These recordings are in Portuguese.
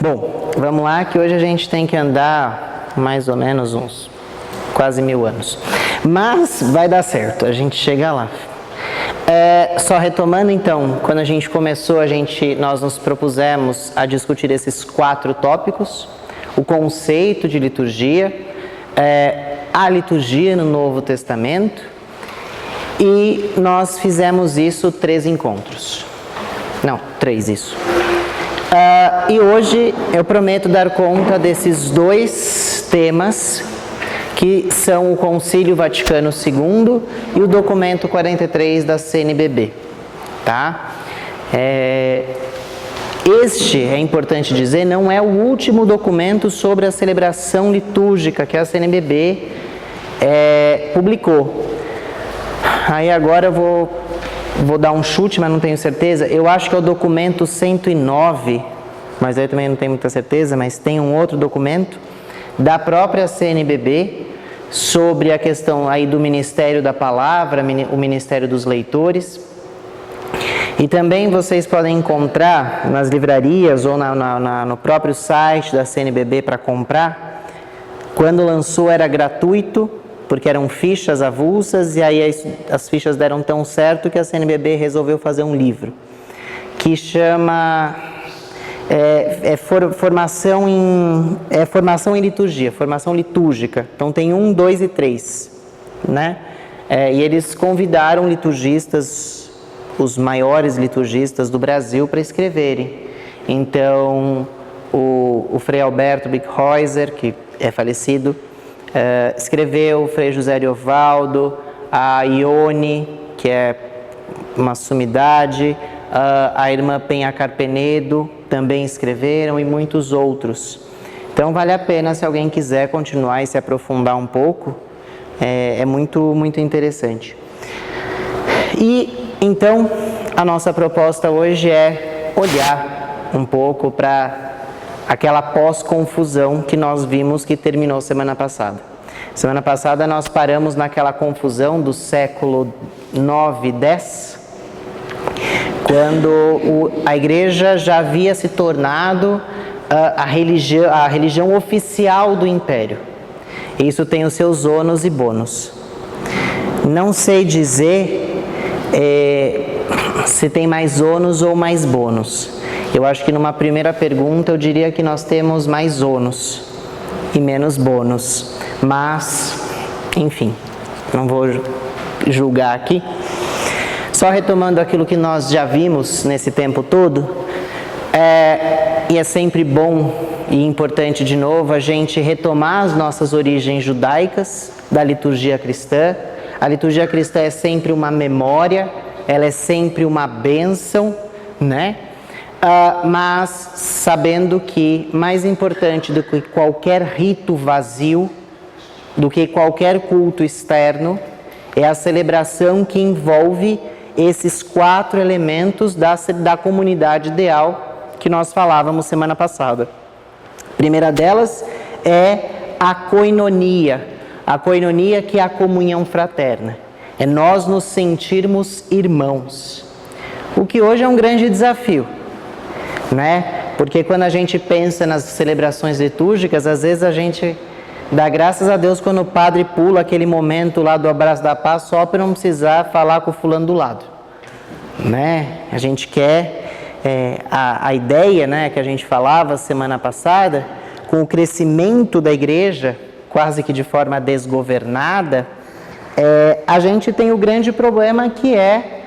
Bom, vamos lá que hoje a gente tem que andar mais ou menos uns quase 1000 anos. Mas vai dar certo, a gente chega lá. Só retomando então, quando a gente começou, nós nos propusemos a discutir esses 4 tópicos: o conceito de liturgia, a liturgia no Novo Testamento, e nós fizemos isso 3 encontros. Não, 3 isso. E hoje eu prometo dar conta desses 2 temas, que são o Concílio Vaticano II e o documento 43 da CNBB, tá? Este, é importante dizer, não é o último documento sobre a celebração litúrgica que a CNBB publicou. Aí agora eu vou dar um chute, mas não tenho certeza. Eu acho que é o documento 109, mas eu também não tenho muita certeza, mas tem um outro documento da própria CNBB sobre a questão aí do Ministério da Palavra, o Ministério dos Leitores. E também vocês podem encontrar nas livrarias ou no próprio site da CNBB para comprar. Quando lançou era gratuito, porque eram fichas avulsas, e aí as fichas deram tão certo que a CNBB resolveu fazer um livro que chama formação em liturgia, formação litúrgica. Então tem 1, 2 e 3, né? E eles convidaram liturgistas, os maiores liturgistas do Brasil, para escreverem. Então o Frei Alberto Bickhäuser, que é falecido, escreveu, o Frei José Ariovaldo, a Ione, que é uma sumidade, a irmã Penha Carpenedo também escreveram, e muitos outros. Então vale a pena, se alguém quiser continuar e se aprofundar um pouco, é muito, muito interessante. E então a nossa proposta hoje é olhar um pouco para aquela pós-confusão que nós vimos que terminou semana passada. Semana passada nós paramos naquela confusão do século 9 e 10, quando a igreja já havia se tornado a religião oficial do império. Isso tem os seus ônus e bônus. Não sei dizer se tem mais ônus ou mais bônus. Eu acho que numa primeira pergunta eu diria que nós temos mais ônus e menos bônus. Mas, enfim, não vou julgar aqui. Só retomando aquilo que nós já vimos nesse tempo todo, e é sempre bom e importante de novo a gente retomar as nossas origens judaicas da liturgia cristã. A liturgia cristã é sempre uma memória, ela é sempre uma bênção, né? Mas sabendo que mais importante do que qualquer rito vazio, do que qualquer culto externo, é a celebração que envolve esses 4 elementos da comunidade ideal que nós falávamos semana passada. A primeira delas é a koinonia. A koinonia, que é a comunhão fraterna. É nós nos sentirmos irmãos. O que hoje é um grande desafio, né? Porque quando a gente pensa nas celebrações litúrgicas, às vezes a gente dá graças a Deus quando o padre pula aquele momento lá do abraço da paz, só para não precisar falar com o fulano do lado, né? A gente quer, a ideia, né, que a gente falava semana passada, com o crescimento da igreja, quase que de forma desgovernada, a gente tem o grande problema que é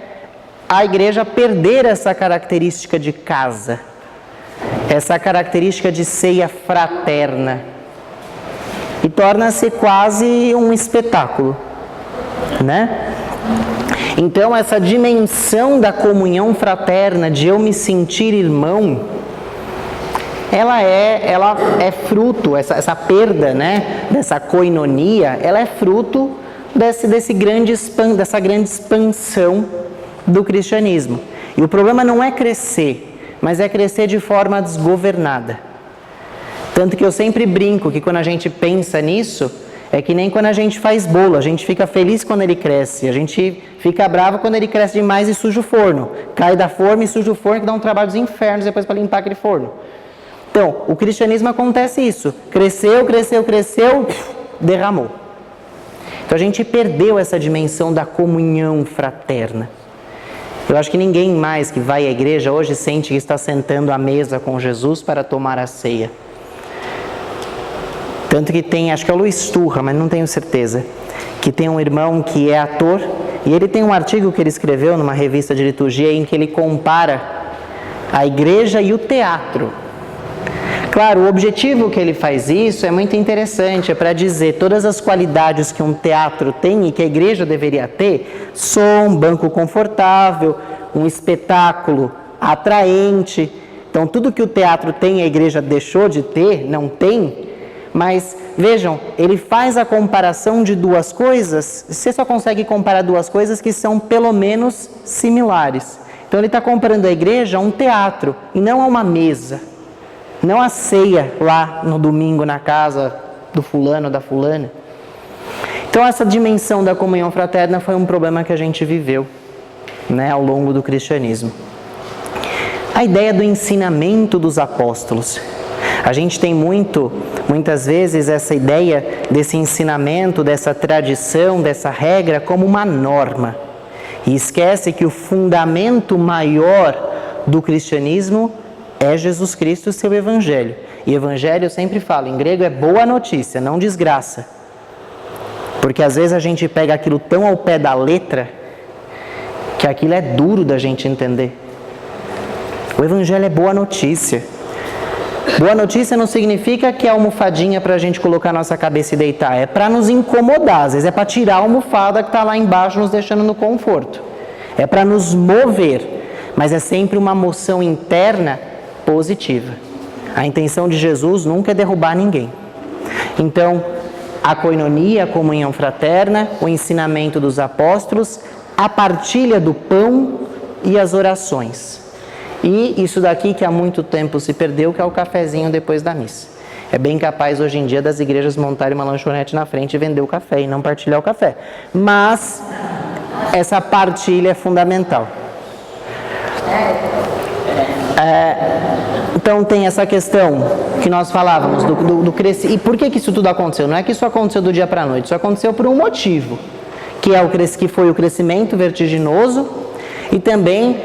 a igreja perder essa característica de casa, essa característica de ceia fraterna, e torna-se quase um espetáculo, né? Então essa dimensão da comunhão fraterna, de eu me sentir irmão, ela é fruto, essa perda, né, dessa koinonia, ela é fruto dessa grande expansão do cristianismo. E o problema não é crescer, mas é crescer de forma desgovernada. Tanto que eu sempre brinco que quando a gente pensa nisso, é que nem quando a gente faz bolo, a gente fica feliz quando ele cresce, a gente fica bravo quando ele cresce demais e suja o forno. Cai da forma e suja o forno, que dá um trabalho dos infernos depois para limpar aquele forno. Então, o cristianismo acontece isso. Cresceu, derramou. Então a gente perdeu essa dimensão da comunhão fraterna. Eu acho que ninguém mais que vai à igreja hoje sente que está sentando à mesa com Jesus para tomar a ceia. Tanto que tem, acho que é o Luiz Turra, mas não tenho certeza, que tem um irmão que é ator, e ele tem um artigo que ele escreveu numa revista de liturgia em que ele compara a igreja e o teatro. Claro, o objetivo que ele faz isso é muito interessante, é para dizer todas as qualidades que um teatro tem e que a igreja deveria ter: som, banco confortável, um espetáculo atraente. Então, tudo que o teatro tem, a igreja deixou de ter, não tem. Mas, vejam, ele faz a comparação de duas coisas, você só consegue comparar duas coisas que são pelo menos similares. Então, ele está comparando a igreja a um teatro e não a uma mesa. Não a ceia lá no domingo na casa do fulano ou da fulana. Então, essa dimensão da comunhão fraterna foi um problema que a gente viveu, né, ao longo do cristianismo. A ideia do ensinamento dos apóstolos. A gente tem muitas vezes essa ideia desse ensinamento, dessa tradição, dessa regra como uma norma. E esquece que o fundamento maior do cristianismo é Jesus Cristo e seu Evangelho. E Evangelho, eu sempre falo, em grego é boa notícia, não desgraça. Porque às vezes a gente pega aquilo tão ao pé da letra que aquilo é duro da gente entender. O Evangelho é boa notícia. Boa notícia não significa que é almofadinha para a gente colocar a nossa cabeça e deitar. É para nos incomodar, às vezes é para tirar a almofada que está lá embaixo, nos deixando no conforto. É para nos mover, mas é sempre uma moção interna positiva. A intenção de Jesus nunca é derrubar ninguém. Então, a koinonia, a comunhão fraterna, o ensinamento dos apóstolos, a partilha do pão e as orações. E isso daqui que há muito tempo se perdeu, que é o cafezinho depois da missa. É bem capaz hoje em dia das igrejas montarem uma lanchonete na frente e vender o café e não partilhar o café. Mas essa partilha é fundamental. Então tem essa questão que nós falávamos do crescimento. E por que isso tudo aconteceu? Não é que isso aconteceu do dia para a noite, isso aconteceu por um motivo, que foi o crescimento vertiginoso e também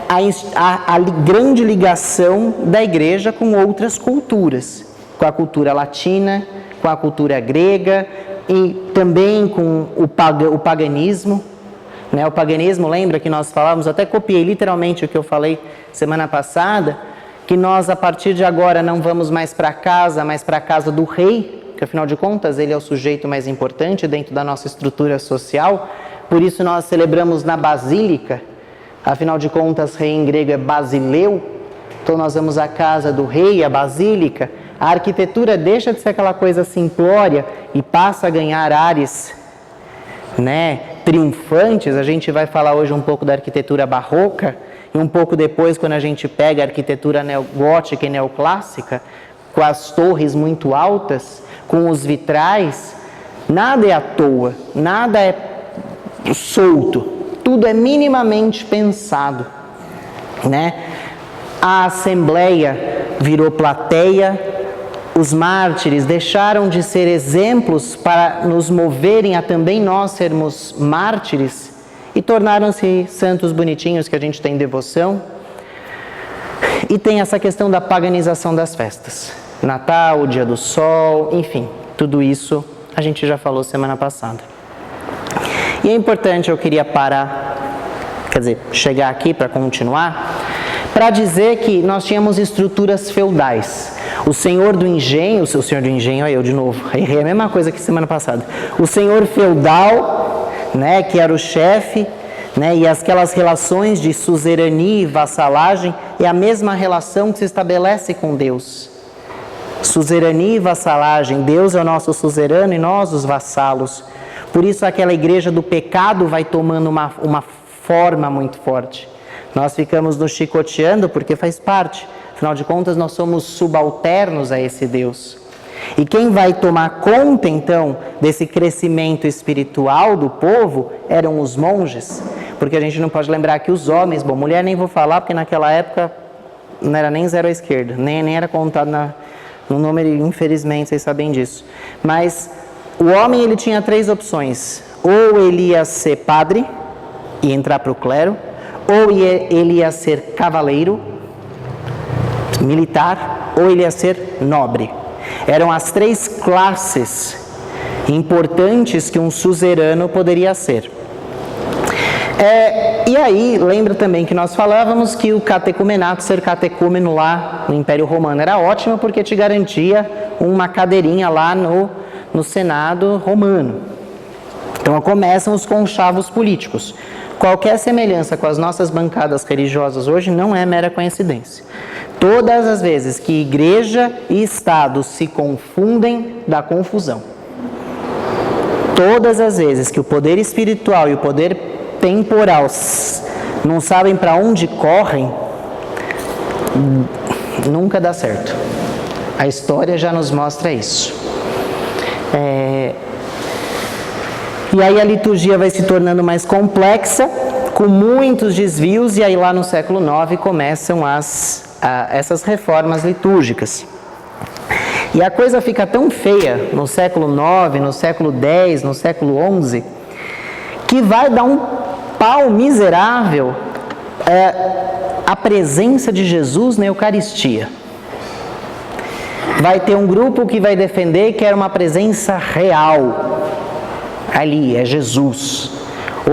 a grande ligação da igreja com outras culturas, com a cultura latina, com a cultura grega e também com o paganismo. O paganismo, lembra que nós falávamos, até copiei literalmente o que eu falei semana passada, que nós a partir de agora não vamos mais para casa, mas para a casa do rei, que afinal de contas ele é o sujeito mais importante dentro da nossa estrutura social, por isso nós celebramos na basílica, afinal de contas rei em grego é basileu, então nós vamos à casa do rei, a basílica, a arquitetura deixa de ser aquela coisa simplória e passa a ganhar ares, triunfantes. A gente vai falar hoje um pouco da arquitetura barroca e um pouco depois, quando a gente pega a arquitetura neogótica e neoclássica, com as torres muito altas, com os vitrais, nada é à toa, nada é solto, tudo é minimamente pensado, A assembleia virou plateia. Os mártires deixaram de ser exemplos para nos moverem a também nós sermos mártires e tornaram-se santos bonitinhos que a gente tem devoção. E tem essa questão da paganização das festas. Natal, o Dia do Sol, enfim, tudo isso a gente já falou semana passada. E é importante, eu queria chegar aqui para continuar, para dizer que nós tínhamos estruturas feudais. O senhor do engenho, olha eu de novo, errei a mesma coisa que semana passada. O senhor feudal, que era o chefe, e aquelas relações de suzerania e vassalagem, é a mesma relação que se estabelece com Deus. Suzerania e vassalagem, Deus é o nosso suzerano e nós os vassalos. Por isso aquela igreja do pecado vai tomando uma forma muito forte. Nós ficamos nos chicoteando porque faz parte. Afinal de contas, nós somos subalternos a esse Deus. E quem vai tomar conta, então, desse crescimento espiritual do povo eram os monges. Porque a gente não pode lembrar que os homens, mulher nem vou falar, porque naquela época não era nem 0 à esquerda, nem era contado no número, infelizmente, vocês sabem disso. Mas o homem, ele tinha 3 opções. Ou ele ia ser padre e entrar para o clero, ou ele ia ser cavaleiro, militar, ou ele ia ser nobre. Eram as 3 classes importantes que um suzerano poderia ser. E aí, lembra também que nós falávamos que o catecumenato, ser catecúmeno lá no Império Romano era ótimo porque te garantia uma cadeirinha lá no Senado romano. Então começam os conchavos políticos. Qualquer semelhança com as nossas bancadas religiosas hoje não é mera coincidência. Todas as vezes que igreja e Estado se confundem, dá confusão. Todas as vezes que o poder espiritual e o poder temporal não sabem para onde correm, nunca dá certo. A história já nos mostra isso. E aí a liturgia vai se tornando mais complexa, com muitos desvios, e aí lá no século IX começam essas reformas litúrgicas. E a coisa fica tão feia no século IX, no século X, no século XI, que vai dar um pau miserável a presença de Jesus na Eucaristia. Vai ter um grupo que vai defender que era uma presença real. Ali, é Jesus.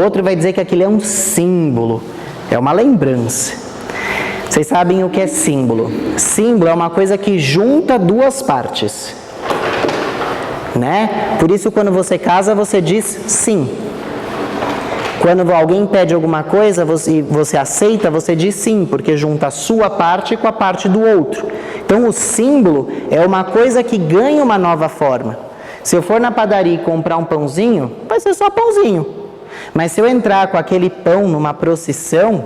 Outro vai dizer que aquilo é um símbolo, é uma lembrança. Vocês sabem o que é símbolo? Símbolo é uma coisa que junta 2 partes, né? Por isso, quando você casa, você diz sim. Quando alguém pede alguma coisa, você aceita, você diz sim, porque junta a sua parte com a parte do outro. Então, o símbolo é uma coisa que ganha uma nova forma. Se eu for na padaria e comprar um pãozinho, vai ser só pãozinho. Mas se eu entrar com aquele pão numa procissão,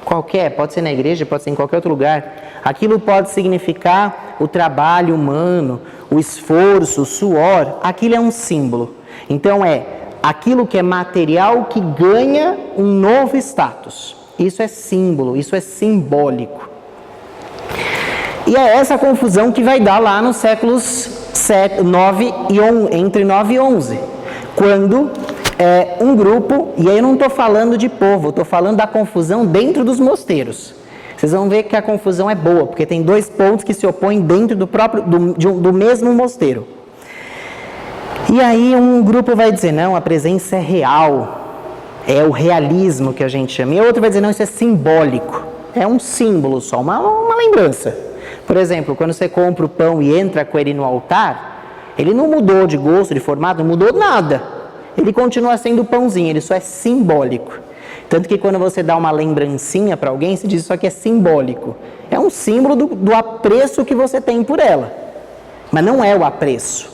qualquer, pode ser na igreja, pode ser em qualquer outro lugar, aquilo pode significar o trabalho humano, o esforço, o suor, aquilo é um símbolo. Então é aquilo que é material que ganha um novo status. Isso é símbolo, isso é simbólico. E é essa confusão que vai dar lá nos séculos entre 9 e 11, quando um grupo, e aí eu não estou falando de povo, estou falando da confusão dentro dos mosteiros. Vocês vão ver que a confusão é boa, porque tem 2 pontos que se opõem dentro do mesmo mosteiro. E aí um grupo vai dizer, não, a presença é real, é o realismo que a gente chama. E outro vai dizer, não, isso é simbólico, é um símbolo só, uma lembrança. Por exemplo, quando você compra o pão e entra com ele no altar, ele não mudou de gosto, de formato, não mudou nada. Ele continua sendo pãozinho, ele só é simbólico. Tanto que quando você dá uma lembrancinha para alguém, se diz isso aqui é simbólico. É um símbolo do apreço que você tem por ela. Mas não é o apreço.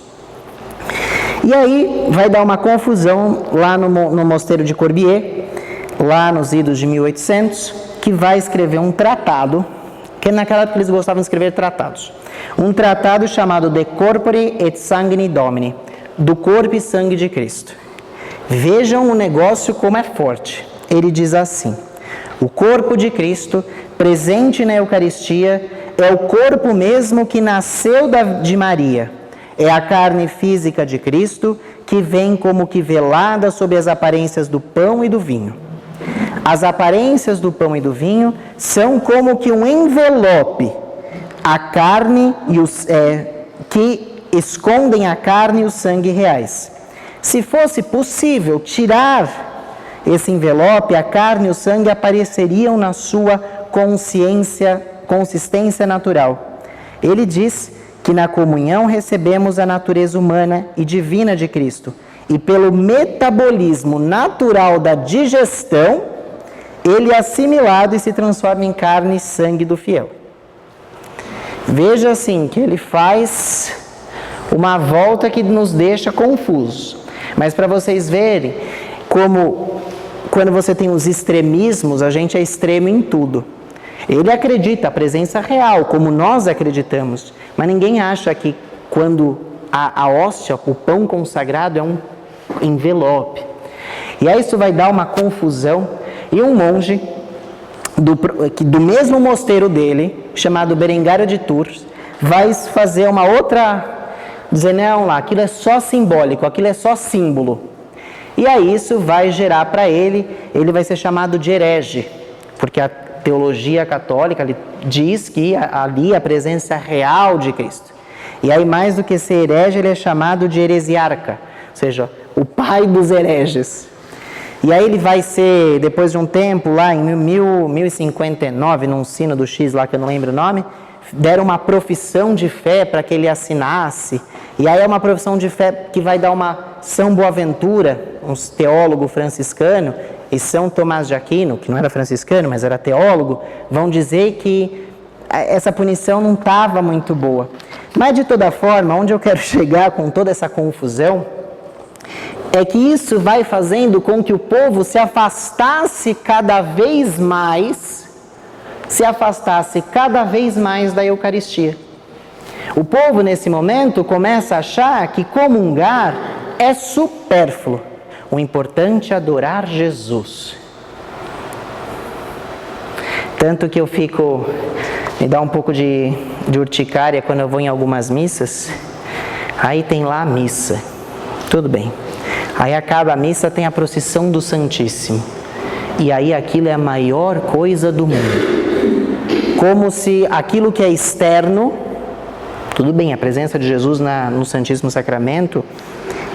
E aí vai dar uma confusão lá no mosteiro de Corbier, lá nos idos de 1800, que vai escrever um tratado, que naquela época eles gostavam de escrever tratados. Um tratado chamado De Corpore et Sanguine Domini, do corpo e sangue de Cristo. Vejam o negócio como é forte. Ele diz assim: o corpo de Cristo, presente na Eucaristia, é o corpo mesmo que nasceu de Maria. É a carne física de Cristo que vem como que velada sob as aparências do pão e do vinho. As aparências do pão e do vinho são como que um envelope, a carne que escondem a carne e o sangue reais. Se fosse possível tirar esse envelope, a carne e o sangue apareceriam na sua consistência natural. Ele diz que na comunhão recebemos a natureza humana e divina de Cristo, e pelo metabolismo natural da digestão, ele é assimilado e se transforma em carne e sangue do fiel. Veja assim que ele faz uma volta que nos deixa confusos. Mas para vocês verem como quando você tem os extremismos, a gente é extremo em tudo. Ele acredita a presença real, como nós acreditamos, mas ninguém acha que quando a hóstia, o pão consagrado é um envelope. E aí isso vai dar uma confusão. E um monge do mesmo mosteiro dele, chamado Berengário de Tours, vai fazer uma outra... Dizer, não, lá, aquilo é só simbólico, aquilo é só símbolo. E aí isso vai gerar para ele vai ser chamado de herege, porque a teologia católica diz que ali a presença real de Cristo. E aí, mais do que ser herege, ele é chamado de heresiarca, ou seja, o pai dos hereges. E aí ele vai ser, depois de um tempo, lá em 1059, num sino do X lá, que eu não lembro o nome, deram uma profissão de fé para que ele assinasse. E aí é uma profissão de fé que vai dar uma São Boaventura, um teólogo franciscano, e São Tomás de Aquino, que não era franciscano, mas era teólogo, vão dizer que essa punição não estava muito boa. Mas, de toda forma, onde eu quero chegar com toda essa confusão, é que isso vai fazendo com que o povo se afastasse cada vez mais da Eucaristia. O povo, nesse momento, começa a achar que comungar é supérfluo. O importante é adorar Jesus. Tanto que me dá um pouco de urticária quando eu vou em algumas missas. Aí tem lá a missa. Tudo bem. Aí acaba a missa, tem a procissão do Santíssimo. E aí aquilo é a maior coisa do mundo. Como se aquilo que é externo, tudo bem, a presença de Jesus no Santíssimo Sacramento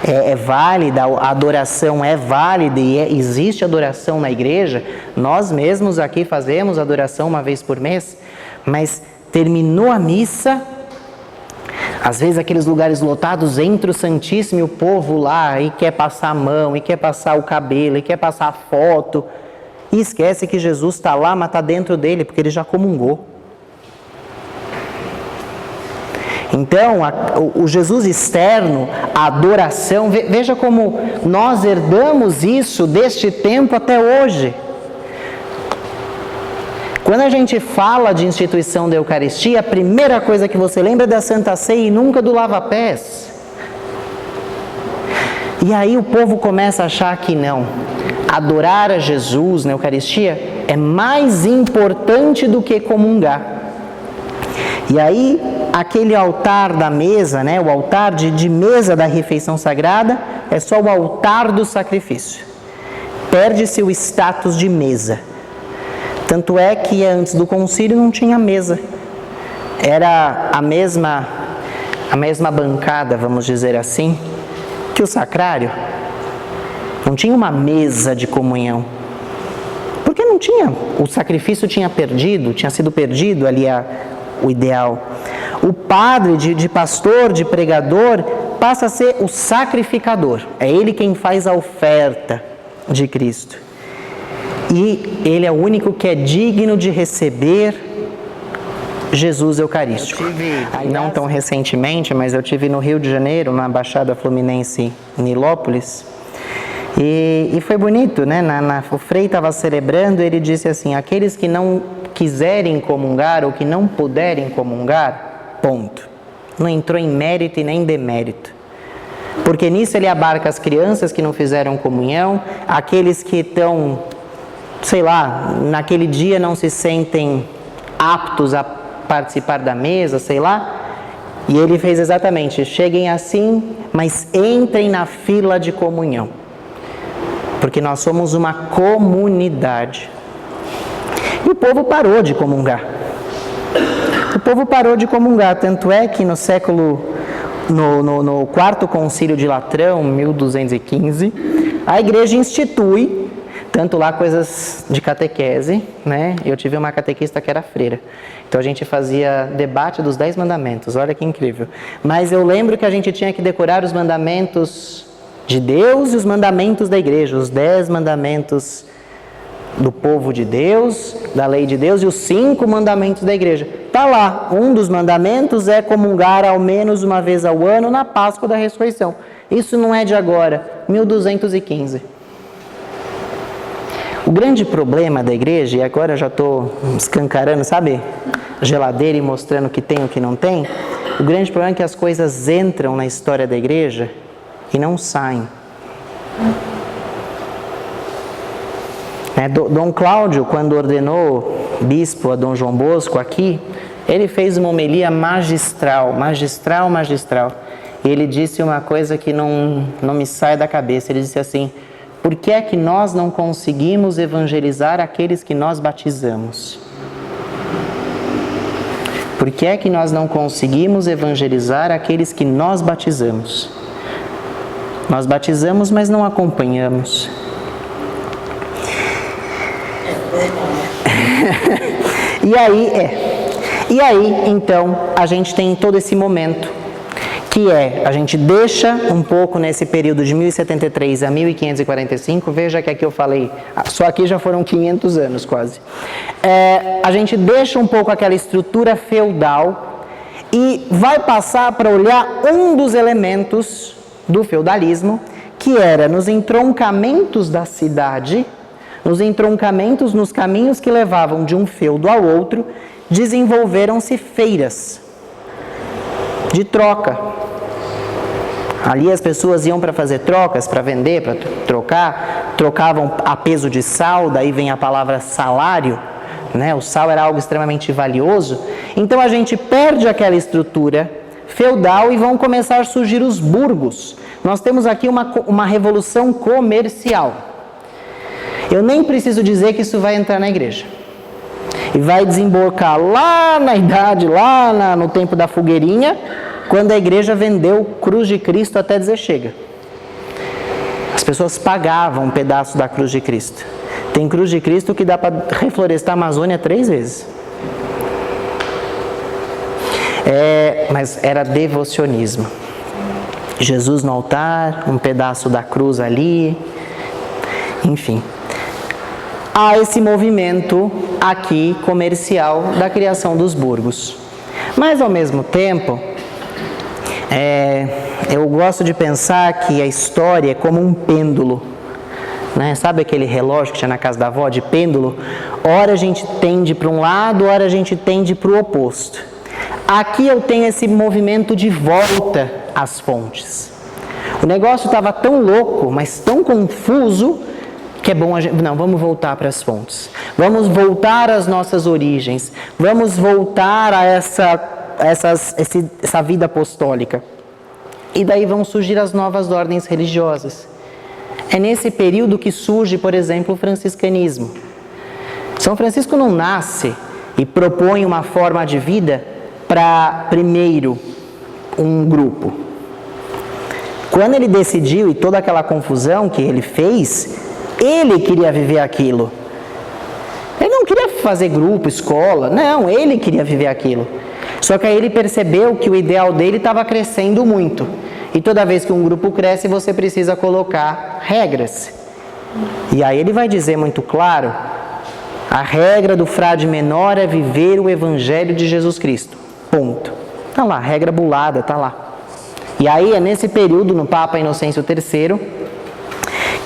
é válida, a adoração é válida e existe adoração na igreja. Nós mesmos aqui fazemos adoração uma vez por mês, mas terminou a missa, às vezes aqueles lugares lotados, entra o Santíssimo e o povo lá e quer passar a mão, e quer passar o cabelo, e quer passar a foto, e esquece que Jesus está lá, mas está dentro dele, porque ele já comungou. Então, o Jesus externo, a adoração, veja como nós herdamos isso deste tempo até hoje. Quando a gente fala de instituição da Eucaristia, a primeira coisa que você lembra é da Santa Ceia e nunca do lava-pés. E aí o povo começa a achar que não. Adorar a Jesus na Eucaristia é mais importante do que comungar. E aí, aquele altar da mesa, né, o altar de mesa da refeição sagrada, é só o altar do sacrifício. Perde-se o status de mesa. Tanto é que antes do concílio não tinha mesa. Era a mesma bancada, vamos dizer assim, que o sacrário. Não tinha uma mesa de comunhão. Porque não tinha, o sacrifício tinha sido perdido ali o ideal. O padre, de pastor, de pregador, passa a ser o sacrificador. É ele quem faz a oferta de Cristo. E ele é o único que é digno de receber Jesus Eucarístico. Não tão recentemente, mas eu tive no Rio de Janeiro, na Baixada Fluminense, Nilópolis. E foi bonito, né? O Frei estava celebrando, ele disse assim: aqueles que não quiserem comungar ou que não puderem comungar, ponto. Não entrou em mérito e nem demérito. Porque nisso ele abarca as crianças que não fizeram comunhão, aqueles que estão, sei lá, naquele dia não se sentem aptos a participar da mesa, sei lá. E ele fez exatamente: cheguem assim, mas entrem na fila de comunhão. Porque nós somos uma comunidade. E o povo parou de comungar. Tanto é que no quarto concílio de Latrão, 1215, a igreja institui, tanto lá coisas de catequese, né? Eu tive uma catequista que era freira. Então a gente fazia debate dos 10 mandamentos, olha que incrível. Mas eu lembro que a gente tinha que decorar os mandamentos de Deus e os mandamentos da igreja, os 10 mandamentos do povo de Deus, da lei de Deus, e os 5 mandamentos da igreja. Está lá, um dos mandamentos é comungar ao menos uma vez ao ano na Páscoa da Ressurreição. Isso não é de agora, 1215. O grande problema da igreja, e agora eu já estou escancarando, sabe, geladeira e mostrando o que tem e o que não tem, o grande problema é que as coisas entram na história da igreja e não saem. Dom Cláudio, quando ordenou bispo a Dom João Bosco aqui, ele fez uma homilia magistral. E ele disse uma coisa que não me sai da cabeça. Ele disse assim: por que é que nós não conseguimos evangelizar aqueles que nós batizamos? Por que é que nós não conseguimos evangelizar aqueles que nós batizamos? Nós batizamos, mas não acompanhamos. E aí, então, a gente tem todo esse momento, que a gente deixa um pouco nesse período de 1073 a 1545, veja que aqui eu falei, só aqui já foram 500 anos quase. A gente deixa um pouco aquela estrutura feudal e vai passar para olhar um dos elementos do feudalismo, que era nos entroncamentos da cidade, nos entroncamentos, nos caminhos que levavam de um feudo ao outro, desenvolveram-se feiras de troca. Ali as pessoas iam para fazer trocas, para vender, para trocar, trocavam a peso de sal, daí vem a palavra salário, né? O sal era algo extremamente valioso. Então a gente perde aquela estrutura feudal e vão começar a surgir os burgos. Nós temos aqui uma revolução comercial. Eu nem preciso dizer que isso vai entrar na igreja. E vai desembocar lá na idade, no tempo da fogueirinha, quando a igreja vendeu cruz de Cristo até dizer chega. As pessoas pagavam um pedaço da cruz de Cristo. Tem cruz de Cristo que dá para reflorestar a Amazônia 3 vezes. Mas era devocionismo. Jesus no altar, um pedaço da cruz ali, enfim. Há esse movimento aqui comercial da criação dos burgos. Mas ao mesmo tempo, eu gosto de pensar que a história é como um pêndulo, né? Sabe aquele relógio que tinha na casa da avó, de pêndulo? Ora a gente tende para um lado, ora a gente tende para o oposto. Aqui eu tenho esse movimento de volta às fontes. O negócio estava tão louco, mas tão confuso, que é bom vamos voltar para as fontes. Vamos voltar às nossas origens. Vamos voltar a essa vida apostólica. E daí vão surgir as novas ordens religiosas. É nesse período que surge, por exemplo, o franciscanismo. São Francisco não nasce e propõe uma forma de vida para, primeiro, um grupo. Quando ele decidiu, e toda aquela confusão que ele fez, ele queria viver aquilo. Ele não queria fazer grupo, escola, não, ele queria viver aquilo. Só que aí ele percebeu que o ideal dele estava crescendo muito. E toda vez que um grupo cresce, você precisa colocar regras. E aí ele vai dizer muito claro, a regra do frade menor é viver o Evangelho de Jesus Cristo. Ponto. Está lá, regra bulada, está lá. E aí é nesse período, no Papa Inocêncio III,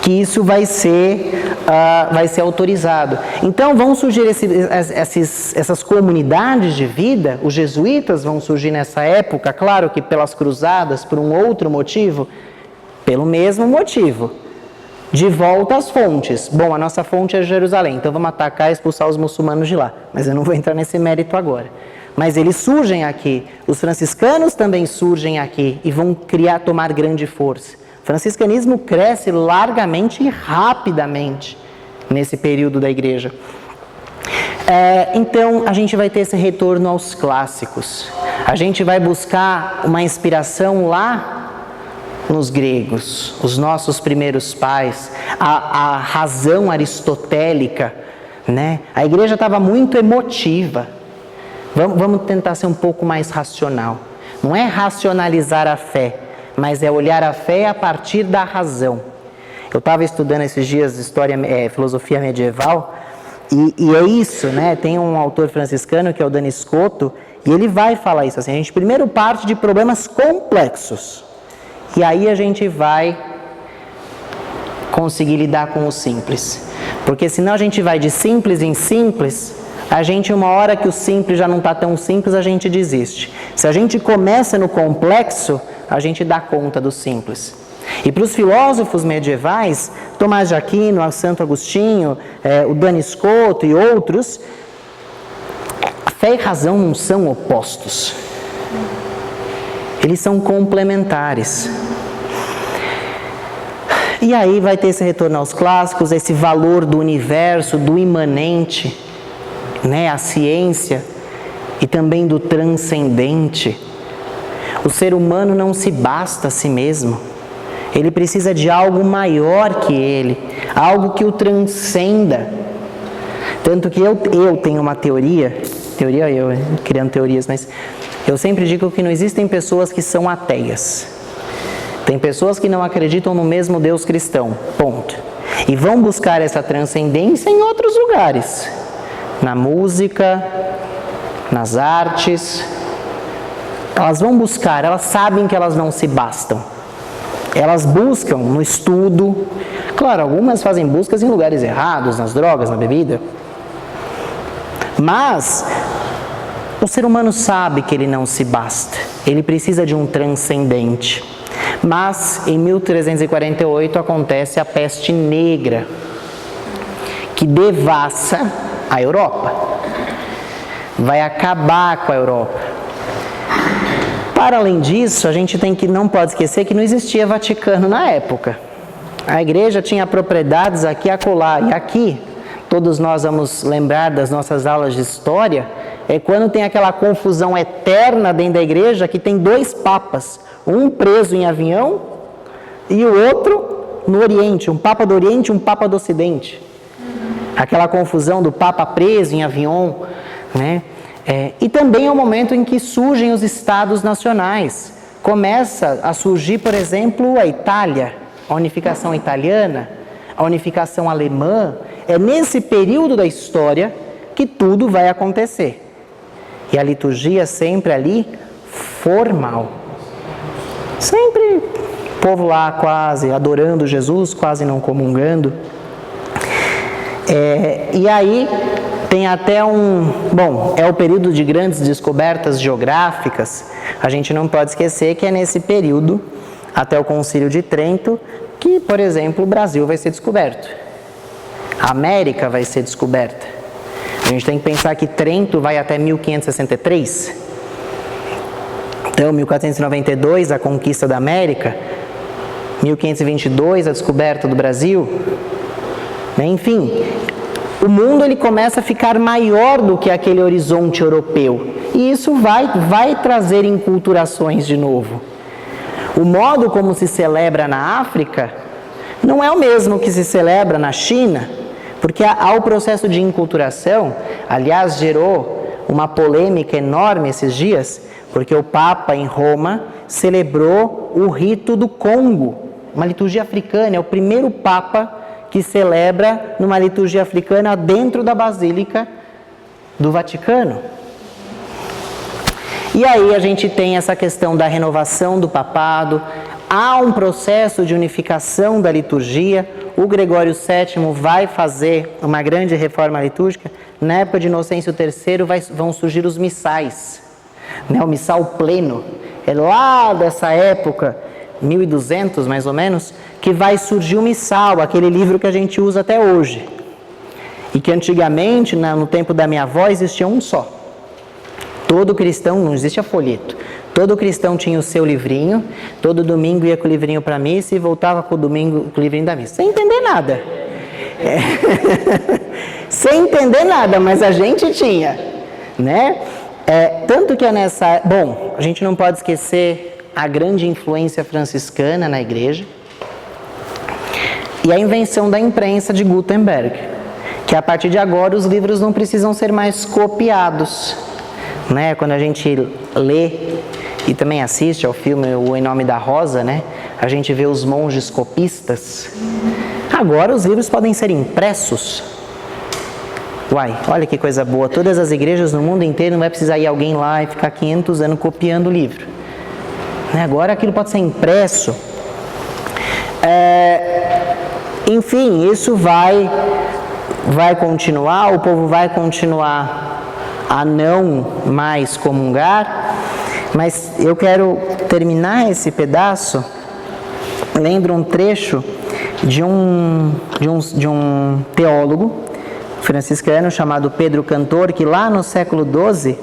que isso vai ser autorizado. Então vão surgir essas comunidades de vida, os jesuítas vão surgir nessa época, claro que pelas cruzadas, por um outro motivo, pelo mesmo motivo, de volta às fontes. Bom, a nossa fonte é Jerusalém, então vamos atacar e expulsar os muçulmanos de lá, mas eu não vou entrar nesse mérito agora. Mas eles surgem aqui, os franciscanos também surgem aqui e vão tomar grande força. O franciscanismo cresce largamente e rapidamente nesse período da igreja. Então, a gente vai ter esse retorno aos clássicos. A gente vai buscar uma inspiração lá nos gregos, os nossos primeiros pais, a razão aristotélica, né? A igreja estava muito emotiva. Vamos tentar ser um pouco mais racional. Não é racionalizar a fé, mas é olhar a fé a partir da razão. Eu estava estudando esses dias filosofia medieval, e é isso, né? Tem um autor franciscano que é o Dani Scotto, e ele vai falar isso assim: a gente primeiro parte de problemas complexos, e aí a gente vai conseguir lidar com o simples. Porque senão a gente vai de simples em simples, uma hora que o simples já não está tão simples, a gente desiste. Se a gente começa no complexo, a gente dá conta do simples. E para os filósofos medievais, Tomás de Aquino, Santo Agostinho, o Dani Scotto e outros, a fé e razão não são opostos. Eles são complementares. E aí vai ter esse retorno aos clássicos, esse valor do universo, do imanente, a ciência, e também do transcendente. O ser humano não se basta a si mesmo. Ele precisa de algo maior que ele, algo que o transcenda. Tanto que eu tenho uma teoria criando teorias, mas eu sempre digo que não existem pessoas que são ateias. Tem pessoas que não acreditam no mesmo Deus cristão, ponto. E vão buscar essa transcendência em outros lugares. Na música, nas artes. Elas vão buscar, elas sabem que elas não se bastam. Elas buscam no estudo. Claro, algumas fazem buscas em lugares errados, nas drogas, na bebida. Mas o ser humano sabe que ele não se basta. Ele precisa de um transcendente. Mas em 1348 acontece a peste negra, que devassa a Europa. Vai acabar com a Europa. Para além disso, a gente não pode esquecer que não existia Vaticano na época. A igreja tinha propriedades aqui e acolá. E aqui, todos nós vamos lembrar das nossas aulas de história, é quando tem aquela confusão eterna dentro da igreja, que tem 2 papas, um preso em avião e o outro no Oriente, um papa do Oriente e um papa do Ocidente. Aquela confusão do papa preso em avião, e também é o momento em que surgem os estados nacionais. Começa a surgir, por exemplo, a Itália, a unificação italiana, a unificação alemã. É nesse período da história que tudo vai acontecer. E a liturgia sempre ali formal. Sempre o povo lá quase adorando Jesus, quase não comungando. E aí tem até é o período de grandes descobertas geográficas. A gente não pode esquecer que é nesse período, até o Concílio de Trento, que, por exemplo, o Brasil vai ser descoberto. A América vai ser descoberta. A gente tem que pensar que Trento vai até 1563. Então, 1492, a conquista da América. 1522, a descoberta do Brasil. Enfim, o mundo ele começa a ficar maior do que aquele horizonte europeu. E isso vai trazer enculturações de novo. O modo como se celebra na África não é o mesmo que se celebra na China, porque há o processo de enculturação. Aliás, gerou uma polêmica enorme esses dias, porque o Papa em Roma celebrou o rito do Congo, uma liturgia africana. É o primeiro Papa que celebra numa liturgia africana dentro da Basílica do Vaticano. E aí a gente tem essa questão da renovação do papado. Há um processo de unificação da liturgia. O Gregório VII vai fazer uma grande reforma litúrgica. Na época de Inocêncio III vão surgir os missais, o missal pleno. É lá dessa época, 1200 mais ou menos, que vai surgir o missal, aquele livro que a gente usa até hoje. E que antigamente, no tempo da minha avó, existia um só. Todo cristão, não existia folheto. Todo cristão tinha o seu livrinho, todo domingo ia com o livrinho para a missa e voltava com o livrinho da missa. Sem entender nada. Sem entender nada, mas a gente tinha. Tanto que é nessa... Bom, a gente não pode esquecer a grande influência franciscana na igreja e a invenção da imprensa de Gutenberg, que a partir de agora os livros não precisam ser mais copiados. Quando a gente lê e também assiste ao filme O Em Nome da Rosa, a gente vê os monges copistas. Agora os livros podem ser impressos. Olha que coisa boa. Todas as igrejas no mundo inteiro não vai precisar ir alguém lá e ficar 500 anos copiando o livro. Agora aquilo pode ser impresso. Enfim, isso vai continuar, o povo vai continuar a não mais comungar, mas eu quero terminar esse pedaço lembra um trecho de um teólogo franciscano chamado Pedro Cantor, que lá no século XII,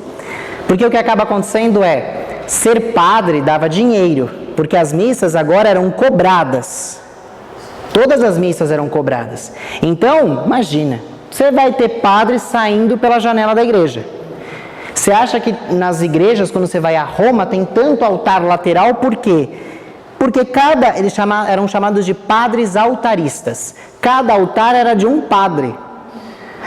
porque o que acaba acontecendo é, ser padre dava dinheiro, porque as missas agora eram cobradas. Todas as missas eram cobradas. Então, imagina, você vai ter padre saindo pela janela da igreja. Você acha que nas igrejas, quando você vai a Roma, tem tanto altar lateral, por quê? Porque eles eram chamados de padres altaristas. Cada altar era de um padre.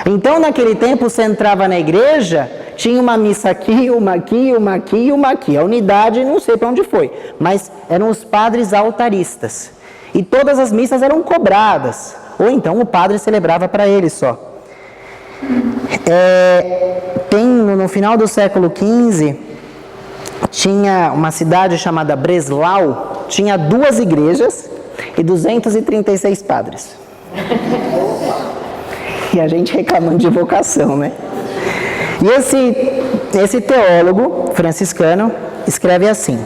Então, naquele tempo, você entrava na igreja, tinha uma missa aqui, uma aqui, uma aqui e uma aqui. A unidade, não sei para onde foi, mas eram os padres altaristas. E todas as missas eram cobradas. Ou então o padre celebrava para ele só. No final do século XV, tinha uma cidade chamada Breslau, tinha 2 igrejas e 236 padres. E a gente reclamando de vocação, né? E esse teólogo franciscano escreve assim: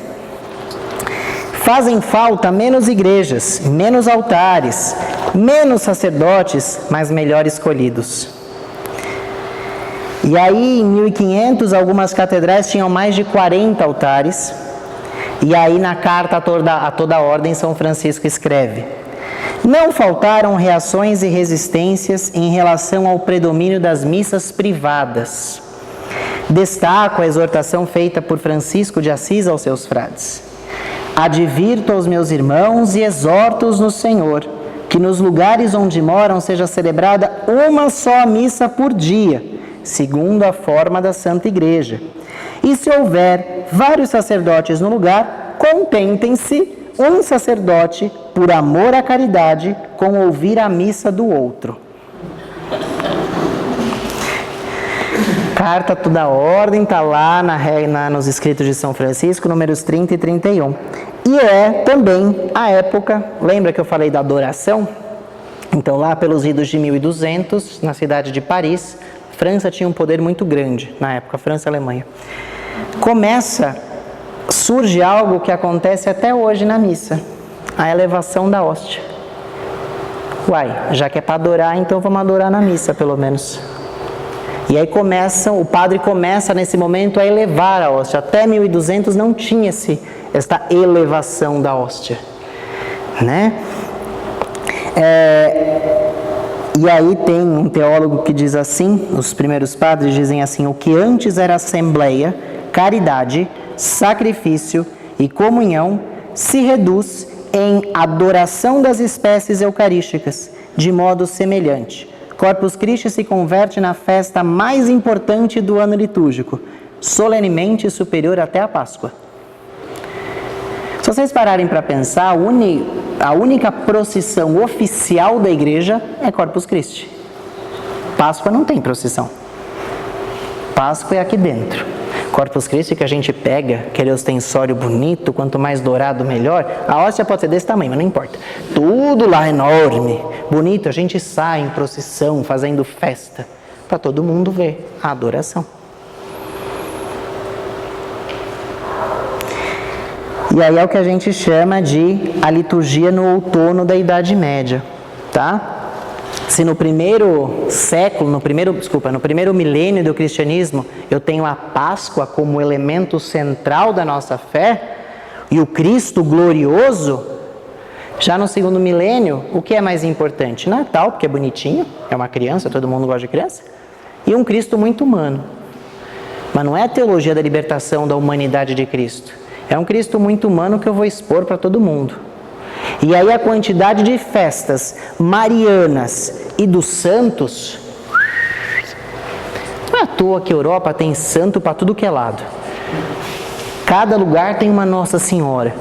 fazem falta menos igrejas, menos altares, menos sacerdotes, mas melhor escolhidos. E aí, em 1500, algumas catedrais tinham mais de 40 altares. E aí, na carta a toda a ordem, São Francisco escreve: não faltaram reações e resistências em relação ao predomínio das missas privadas. Destaco a exortação feita por Francisco de Assis aos seus frades: advirto aos meus irmãos e exorto-os no Senhor, que nos lugares onde moram seja celebrada uma só missa por dia, segundo a forma da Santa Igreja. E se houver vários sacerdotes no lugar, contentem-se um sacerdote, por amor à caridade, com ouvir a missa do outro. Carta toda ordem, está lá nos escritos de São Francisco, números 30 e 31. E é também a época, lembra que eu falei da adoração? Então lá pelos idos de 1200, na cidade de Paris, França tinha um poder muito grande, na época, França e Alemanha. Surge algo que acontece até hoje na missa, a elevação da hóstia. Já que é para adorar, então vamos adorar na missa, pelo menos. E aí o padre começa nesse momento a elevar a hóstia. Até 1200 não tinha esta elevação da hóstia, né? E aí tem um teólogo que diz assim, os primeiros padres dizem assim: o que antes era assembleia, caridade, sacrifício e comunhão, se reduz em adoração das espécies eucarísticas, de modo semelhante. Corpus Christi se converte na festa mais importante do ano litúrgico, solenemente superior até a Páscoa. Se vocês pararem para pensar, a única procissão oficial da igreja é Corpus Christi. Páscoa não tem procissão. Páscoa é aqui dentro. Corpus Christi que a gente pega, aquele ostensório bonito, quanto mais dourado melhor. A hóstia pode ser desse tamanho, mas não importa. Tudo lá enorme, bonito, a gente sai em procissão, fazendo festa, para todo mundo ver a adoração. E aí é o que a gente chama de a liturgia no outono da Idade Média, tá? Se no primeiro século, no primeiro milênio do cristianismo, eu tenho a Páscoa como elemento central da nossa fé, e o Cristo glorioso, já no segundo milênio, o que é mais importante? Natal, porque é bonitinho, é uma criança, todo mundo gosta de criança, e um Cristo muito humano. Mas não é a teologia da libertação da humanidade de Cristo, é um Cristo muito humano que eu vou expor para todo mundo. E aí a quantidade de festas marianas e dos santos, não é à toa que a Europa tem santo para tudo que é lado. Cada lugar tem uma Nossa Senhora,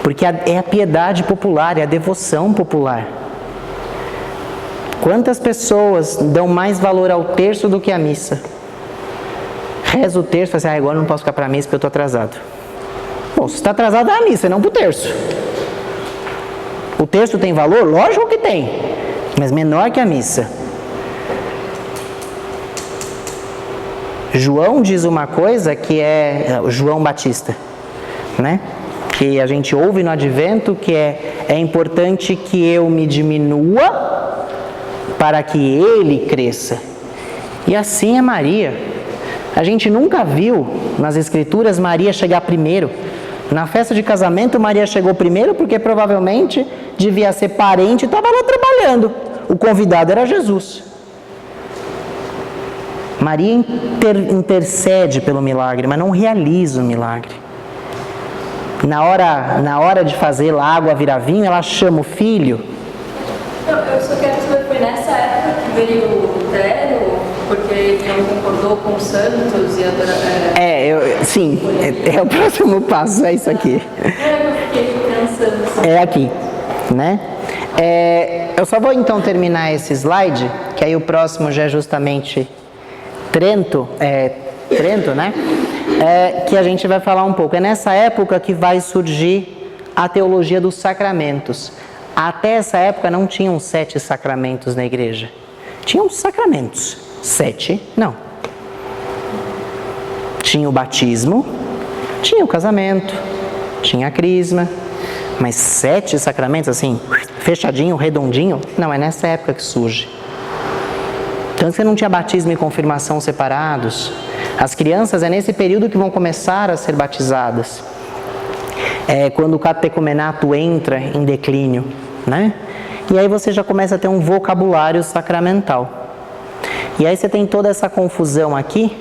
porque é a piedade popular, é a devoção popular. Quantas pessoas dão mais valor ao terço do que à missa? Reza o terço e fala assim: agora eu não posso ficar para a missa porque eu estou atrasado. Bom, se está atrasado é a missa, não para o terço. O terço tem valor? Lógico que tem, mas menor que a missa. João diz uma coisa que é João Batista, né? que a gente ouve no Advento, que é importante que eu me diminua para que Ele cresça. E assim é Maria. A gente nunca viu nas Escrituras Maria chegar primeiro. Na festa de casamento, Maria chegou primeiro porque provavelmente devia ser parente e estava lá trabalhando. O convidado era Jesus. Maria intercede pelo milagre, mas não realiza o milagre. Na hora de fazer lá água virar vinho, ela chama o filho. Eu só quero saber, foi nessa época que veio Lutero, porque ele não concordou com os santos e sim, é o próximo passo, é isso aqui. Eu fiquei pensando assim. É aqui, né? Eu só vou então terminar esse slide, que aí o próximo já é justamente Trento, né? Que a gente vai falar um pouco. É nessa época que vai surgir a teologia dos sacramentos. Até essa época não tinham 7 sacramentos na igreja. Tinham sacramentos. 7, não. Tinha o batismo, tinha o casamento, tinha a crisma, mas 7 sacramentos assim, fechadinho, redondinho, não, é nessa época que surge. Tanto que não tinha batismo e confirmação separados. As crianças é nesse período que vão começar a ser batizadas. É quando o catecumenato entra em declínio, né? E aí você já começa a ter um vocabulário sacramental. E aí você tem toda essa confusão aqui.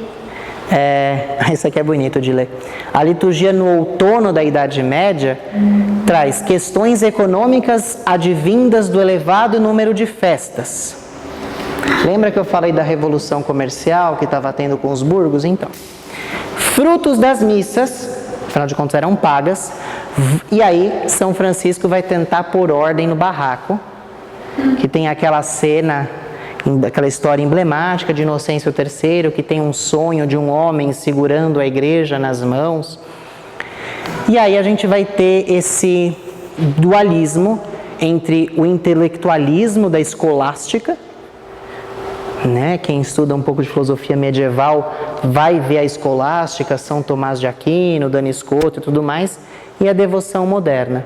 Isso aqui é bonito de ler. A liturgia no outono da Idade Média traz questões econômicas advindas do elevado número de festas. Lembra que eu falei da revolução comercial que estava tendo com os burgos? Então, frutos das missas, afinal de contas eram pagas, e aí São Francisco vai tentar pôr ordem no barraco, que tem aquela cena, aquela história emblemática de Inocêncio III, que tem um sonho de um homem segurando a igreja nas mãos. E aí a gente vai ter esse dualismo entre o intelectualismo da escolástica, né? Quem estuda um pouco de filosofia medieval vai ver a escolástica, São Tomás de Aquino, Duns Scotus e tudo mais, e a devoção moderna,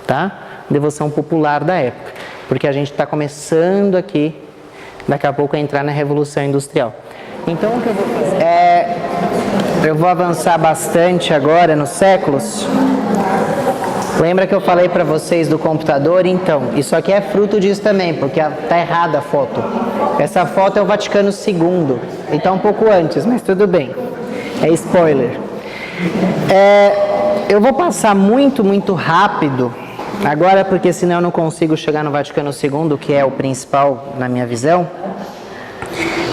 tá? Devoção popular da época, porque a gente está começando aqui, daqui a pouco, a entrar na Revolução Industrial. Então, o que eu vou fazer? Eu vou avançar bastante agora nos séculos. Lembra que eu falei para vocês do computador? Então, isso aqui é fruto disso também, porque está errada a foto. Essa foto é o Vaticano II, e está um pouco antes, mas tudo bem. É spoiler. Eu vou passar muito rápido agora, porque senão eu não consigo chegar no Vaticano II, que é o principal na minha visão.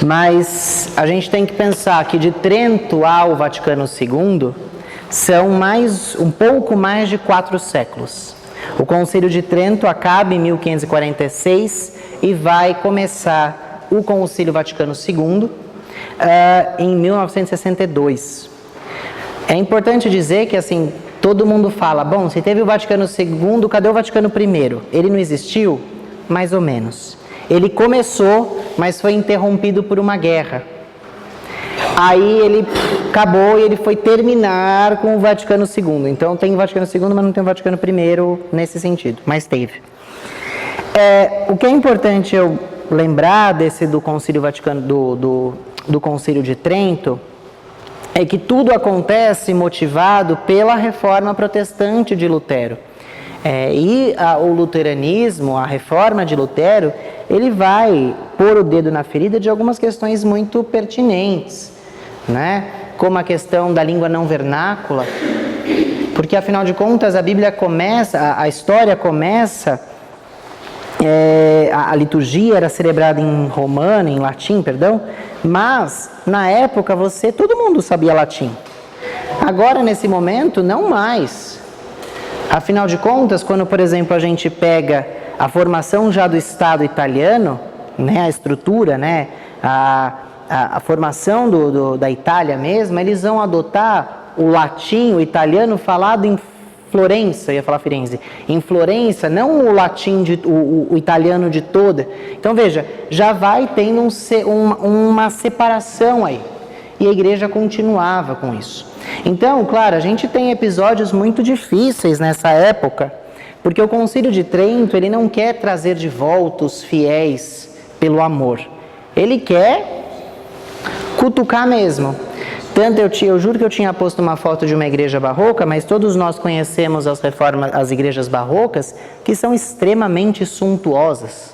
Mas a gente tem que pensar que de Trento ao Vaticano II são um pouco mais de 4 séculos. O Concílio de Trento acaba em 1546 e vai começar o Concílio Vaticano II em 1962. É importante dizer que, assim, todo mundo fala, bom, se teve o Vaticano II, cadê o Vaticano I? Ele não existiu? Mais ou menos. Ele começou, mas foi interrompido por uma guerra. Aí ele acabou e ele foi terminar com o Vaticano II. Então tem o Vaticano II, mas não tem o Vaticano I nesse sentido, mas teve. O que é importante eu lembrar do Concílio Vaticano, do Concílio de Trento, é que tudo acontece motivado pela reforma protestante de Lutero. O luteranismo, a reforma de Lutero, ele vai pôr o dedo na ferida de algumas questões muito pertinentes, né? Como a questão da língua não vernácula, porque afinal de contas a Bíblia começa, a história começa, a liturgia era celebrada em romano, em latim, perdão, mas na época todo mundo sabia latim. Agora nesse momento não mais. Afinal de contas, quando, por exemplo, a gente pega a formação já do Estado italiano, né, a estrutura, né, a formação da Itália mesmo, eles vão adotar o latim, o italiano falado em Florença, eu ia falar Firenze, em Florença, não o latim, o italiano de toda. Então veja, já vai tendo uma separação aí. e a igreja continuava com isso. Então, claro, a gente tem episódios muito difíceis nessa época, porque o Concílio de Trento, ele não quer trazer de volta os fiéis pelo amor. Ele quer cutucar mesmo. Tanto eu juro que eu tinha posto uma foto de uma igreja barroca, mas todos nós conhecemos as igrejas barrocas, que são extremamente suntuosas.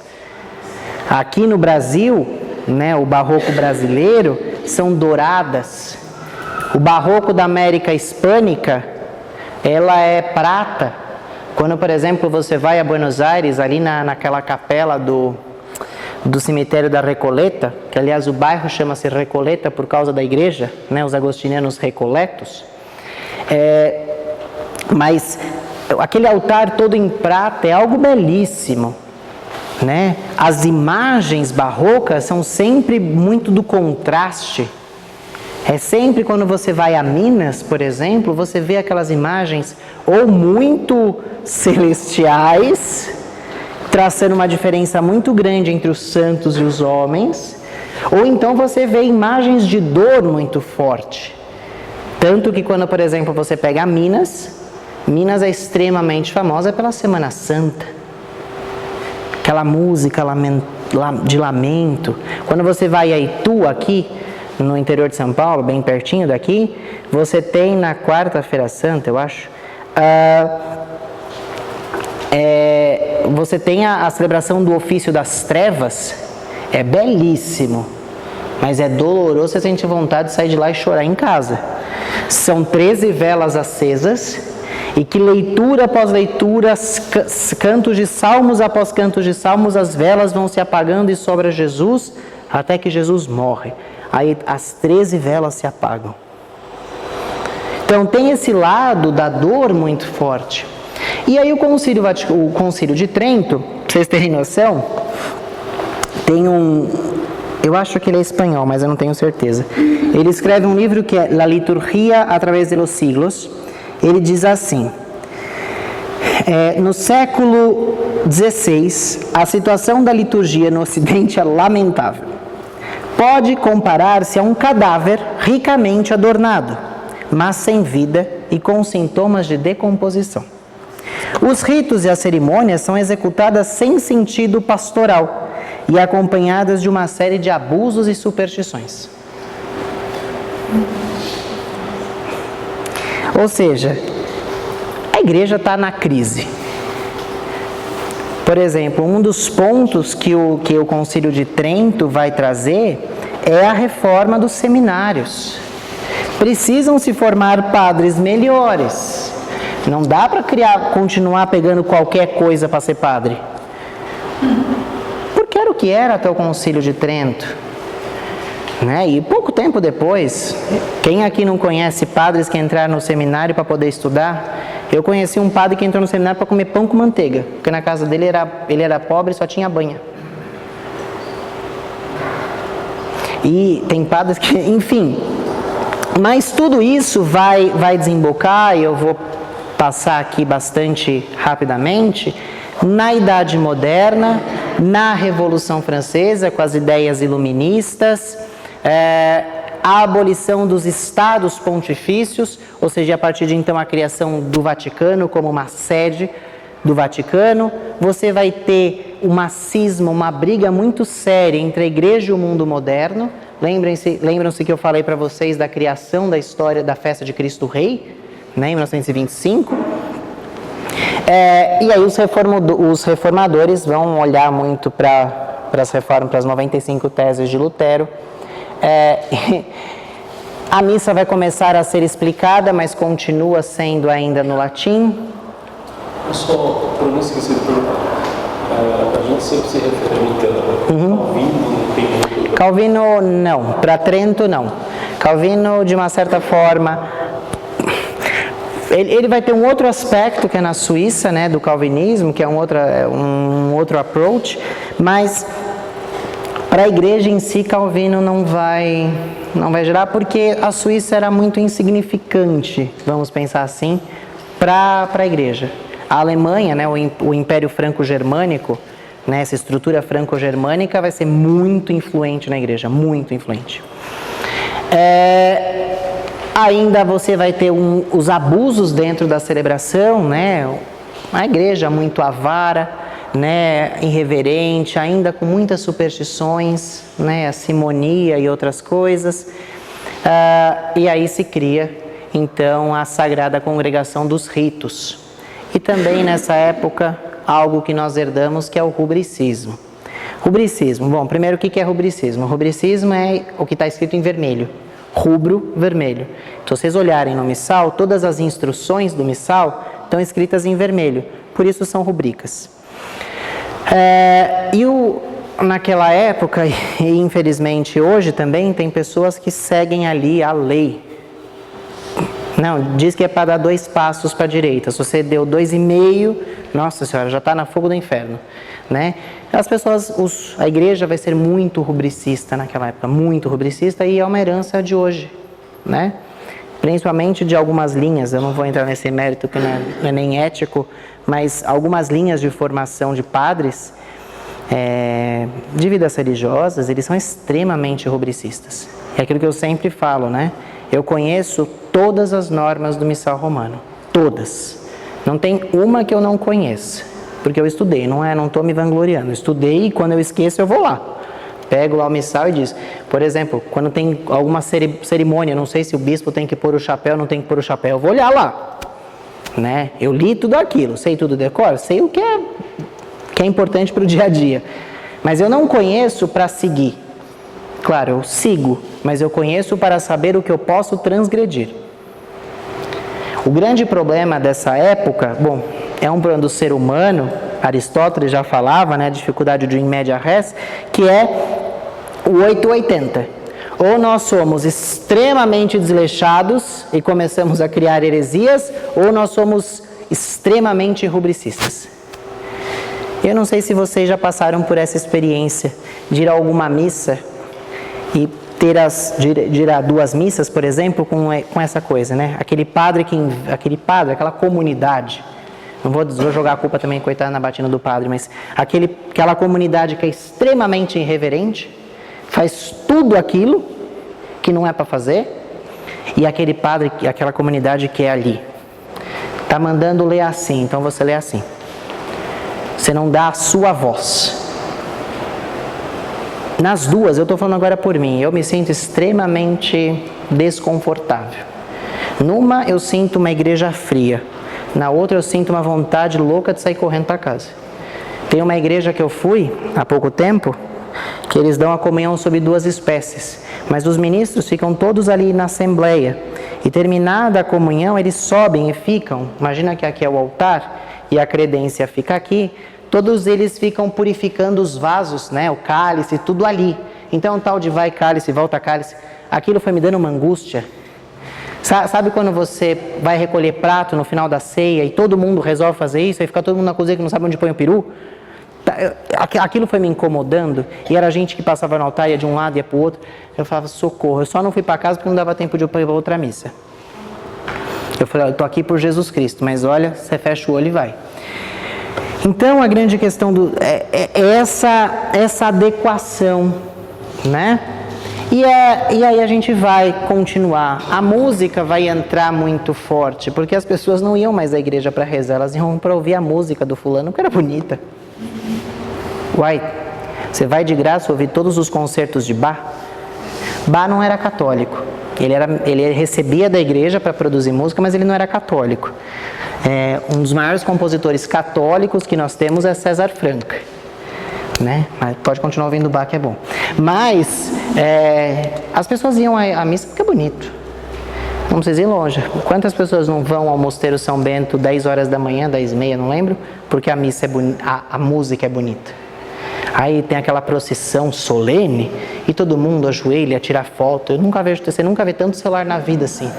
Aqui no Brasil, né, o barroco brasileiro, são douradas. O barroco da América Hispânica, ela é prata. Quando, por exemplo, você vai a Buenos Aires, ali naquela capela do cemitério da Recoleta, que aliás o bairro chama-se Recoleta por causa da igreja, né, os agostinianos recoletos, mas aquele altar todo em prata é algo belíssimo, né? As imagens barrocas são sempre muito do contraste. É sempre quando você vai a Minas, por exemplo, você vê aquelas imagens ou muito celestiais, traçando uma diferença muito grande entre os santos e os homens, ou então você vê imagens de dor muito forte. Tanto que quando, por exemplo, você pega Minas é extremamente famosa pela Semana Santa. Aquela música de lamento. Quando você vai a Itu, aqui no interior de São Paulo, bem pertinho daqui, você tem na Quarta-feira Santa, eu acho, você tem a celebração do ofício das trevas. É belíssimo, mas é doloroso, você sente vontade de sair de lá e chorar em casa. São 13 velas acesas, e que leitura após leitura, cantos de salmos após cantos de salmos, as velas vão se apagando e sobra Jesus, até que Jesus morre. Aí as 13 velas se apagam. Então tem esse lado da dor muito forte. E aí o Concílio de Trento, pra vocês terem noção, tem eu acho que ele é espanhol, mas eu não tenho certeza. Ele escreve um livro que é La Liturgia a través de los siglos. Ele diz assim: no século XVI, a situação da liturgia no Ocidente é lamentável. Pode comparar-se a um cadáver ricamente adornado, mas sem vida e com sintomas de decomposição. Os ritos e as cerimônias são executadas sem sentido pastoral e acompanhadas de uma série de abusos e superstições. Ou seja, a igreja está na crise. Por exemplo, um dos pontos que o Concílio de Trento vai trazer é a reforma dos seminários. Precisam se formar padres melhores. Não dá para continuar pegando qualquer coisa para ser padre. Porque era o que era até o Concílio de Trento. Né? E pouco tempo depois, quem aqui não conhece padres que entraram no seminário para poder estudar? Eu conheci um padre que entrou no seminário para comer pão com manteiga, porque na casa dele ele era pobre e só tinha banha. E tem padres que, enfim, mas tudo isso vai desembocar, e eu vou passar aqui bastante rapidamente, na Idade Moderna, na Revolução Francesa, com as ideias iluministas, a abolição dos estados pontifícios, ou seja, a partir de então a criação do Vaticano como uma sede do Vaticano. Você vai ter uma cisma, uma briga muito séria entre a igreja e o mundo moderno. Lembram-se que eu falei para vocês da criação da história da festa de Cristo Rei, né, em 1925? E aí os reformadores vão olhar muito para as reformas, para as 95 teses de Lutero. A missa vai começar a ser explicada, mas continua sendo ainda no latim. Só para não esquecer de perguntar, a gente sempre se refere a Calvino, não tem muito... Calvino não, para Trento não. Calvino, de uma certa forma, ele vai ter um outro aspecto que é na Suíça, né, do calvinismo, que é um outro approach, mas para a igreja em si, Calvino não vai gerar, porque a Suíça era muito insignificante, vamos pensar assim, para a igreja. A Alemanha, né, o Império Franco-Germânico, né, essa estrutura franco-germânica vai ser muito influente na igreja, muito influente. Ainda você vai ter os abusos dentro da celebração, né? Uma igreja muito avara, né? Irreverente, ainda com muitas superstições, né? A simonia e outras coisas. E aí se cria, então, a Sagrada Congregação dos Ritos. E também nessa época, algo que nós herdamos, que é o rubricismo. Rubricismo, bom, primeiro o que é rubricismo? Rubricismo é o que está escrito em vermelho. Rubro, vermelho. Então, se vocês olharem no missal, todas as instruções do missal estão escritas em vermelho. Por isso são rubricas. Naquela época, e infelizmente hoje também, tem pessoas que seguem ali a lei. Não, diz que é para dar 2 passos para a direita. Se você deu 2,5, nossa senhora, já está no fogo do inferno, né? As pessoas, a igreja vai ser muito rubricista naquela época, muito rubricista, e é uma herança de hoje, né? Principalmente de algumas linhas, eu não vou entrar nesse mérito que não é nem ético, mas algumas linhas de formação de padres, de vidas religiosas, eles são extremamente rubricistas. É aquilo que eu sempre falo, né? Eu conheço todas as normas do missal romano, todas. Não tem uma que eu não conheça. Porque eu estudei, não estou me vangloriando. Eu estudei e quando eu esqueço eu vou lá. Pego lá o missal e diz, por exemplo, quando tem alguma cerimônia, não sei se o bispo tem que pôr o chapéu, não tem que pôr o chapéu, eu vou olhar lá. Né? Eu li tudo aquilo, sei tudo decoro, sei o que é importante para o dia a dia. Mas eu não conheço para seguir. Claro, eu sigo, mas eu conheço para saber o que eu posso transgredir. O grande problema dessa época, bom, é um problema do ser humano, Aristóteles já falava, né, a dificuldade do in media res, que é o 880. Ou nós somos extremamente desleixados e começamos a criar heresias, ou nós somos extremamente rubricistas. Eu não sei se vocês já passaram por essa experiência de ir a alguma missa e de ir a 2 missas, por exemplo, com essa coisa, né? Aquele padre, aquela comunidade. Não vou jogar a culpa também, coitada, na batina do padre, mas aquela comunidade que é extremamente irreverente, faz tudo aquilo que não é para fazer, e aquele padre, aquela comunidade que é ali, está mandando ler assim, então você lê assim. Você não dá a sua voz. Nas duas, eu estou falando agora por mim, eu me sinto extremamente desconfortável. Numa, eu sinto uma igreja fria. Na outra eu sinto uma vontade louca de sair correndo para casa. Tem uma igreja que eu fui há pouco tempo, que eles dão a comunhão sobre 2 espécies. Mas os ministros ficam todos ali na assembleia. E terminada a comunhão, eles sobem e ficam. Imagina que aqui é o altar e a credência fica aqui. Todos eles ficam purificando os vasos, né? O cálice, tudo ali. Então, tal de vai cálice, volta cálice. Aquilo foi me dando uma angústia. Sabe quando você vai recolher prato no final da ceia e todo mundo resolve fazer isso, aí fica todo mundo na cozinha que não sabe onde põe o peru? Aquilo foi me incomodando, e era gente que passava no altar, ia de um lado e ia para o outro. Eu falava, socorro, eu só não fui para casa porque não dava tempo de ir para outra missa. Eu falei, eu estou aqui por Jesus Cristo, mas olha, você fecha o olho e vai. Então a grande questão é essa adequação, né? E aí a gente vai continuar. A música vai entrar muito forte, porque as pessoas não iam mais à igreja para rezar, elas iam para ouvir a música do fulano, que era bonita. Uai, você vai de graça ouvir todos os concertos de Bach? Bach não era católico. Ele recebia da igreja para produzir música, mas ele não era católico. Um dos maiores compositores católicos que nós temos é César Franck. Né? Mas pode continuar ouvindo Bach, que é bom. Mas as pessoas iam à missa porque é bonito. Não precisa ir longe. Quantas pessoas não vão ao Mosteiro São Bento 10 horas da manhã, 10h30, não lembro? Porque a missa a música é bonita. Aí tem aquela procissão solene e todo mundo ajoelha, tira foto. Você nunca vê tanto celular na vida assim.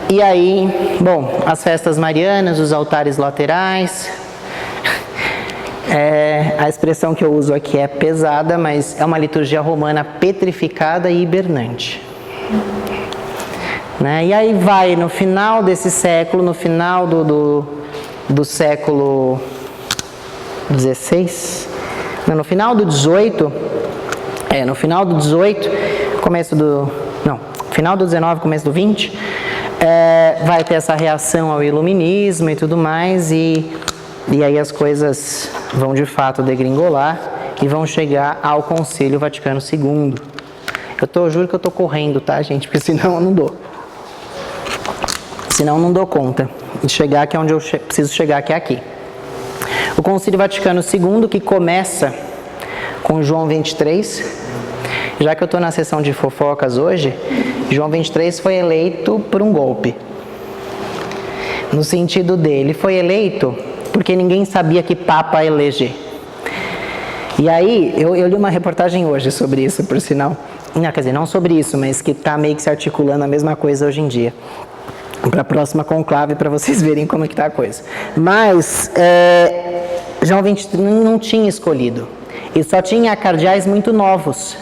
E aí, bom, as festas marianas, os altares laterais. A expressão que eu uso aqui é pesada, mas é uma liturgia romana petrificada e hibernante. Né? E aí vai, no final desse século, no final do século XVI, no final do XVIII, No final do 18, final do 19, começo do 20, vai ter essa reação ao iluminismo e tudo mais, e aí as coisas vão de fato degringolar e vão chegar ao Concílio Vaticano II. Juro que eu tô correndo, tá, gente? Porque senão eu não dou. Senão eu não dou conta de chegar aqui onde eu preciso chegar, que é aqui. O Concílio Vaticano II, que começa com João 23, já que eu estou na sessão de fofocas hoje, João 23 foi eleito por um golpe. No sentido dele, foi eleito porque ninguém sabia que Papa eleger. E aí, eu li uma reportagem hoje sobre isso, por sinal. Não, quer dizer, não sobre isso, mas que está meio que se articulando a mesma coisa hoje em dia. Para a próxima conclave, para vocês verem como é que está a coisa. Mas, João 23 não tinha escolhido. E só tinha cardeais muito novos.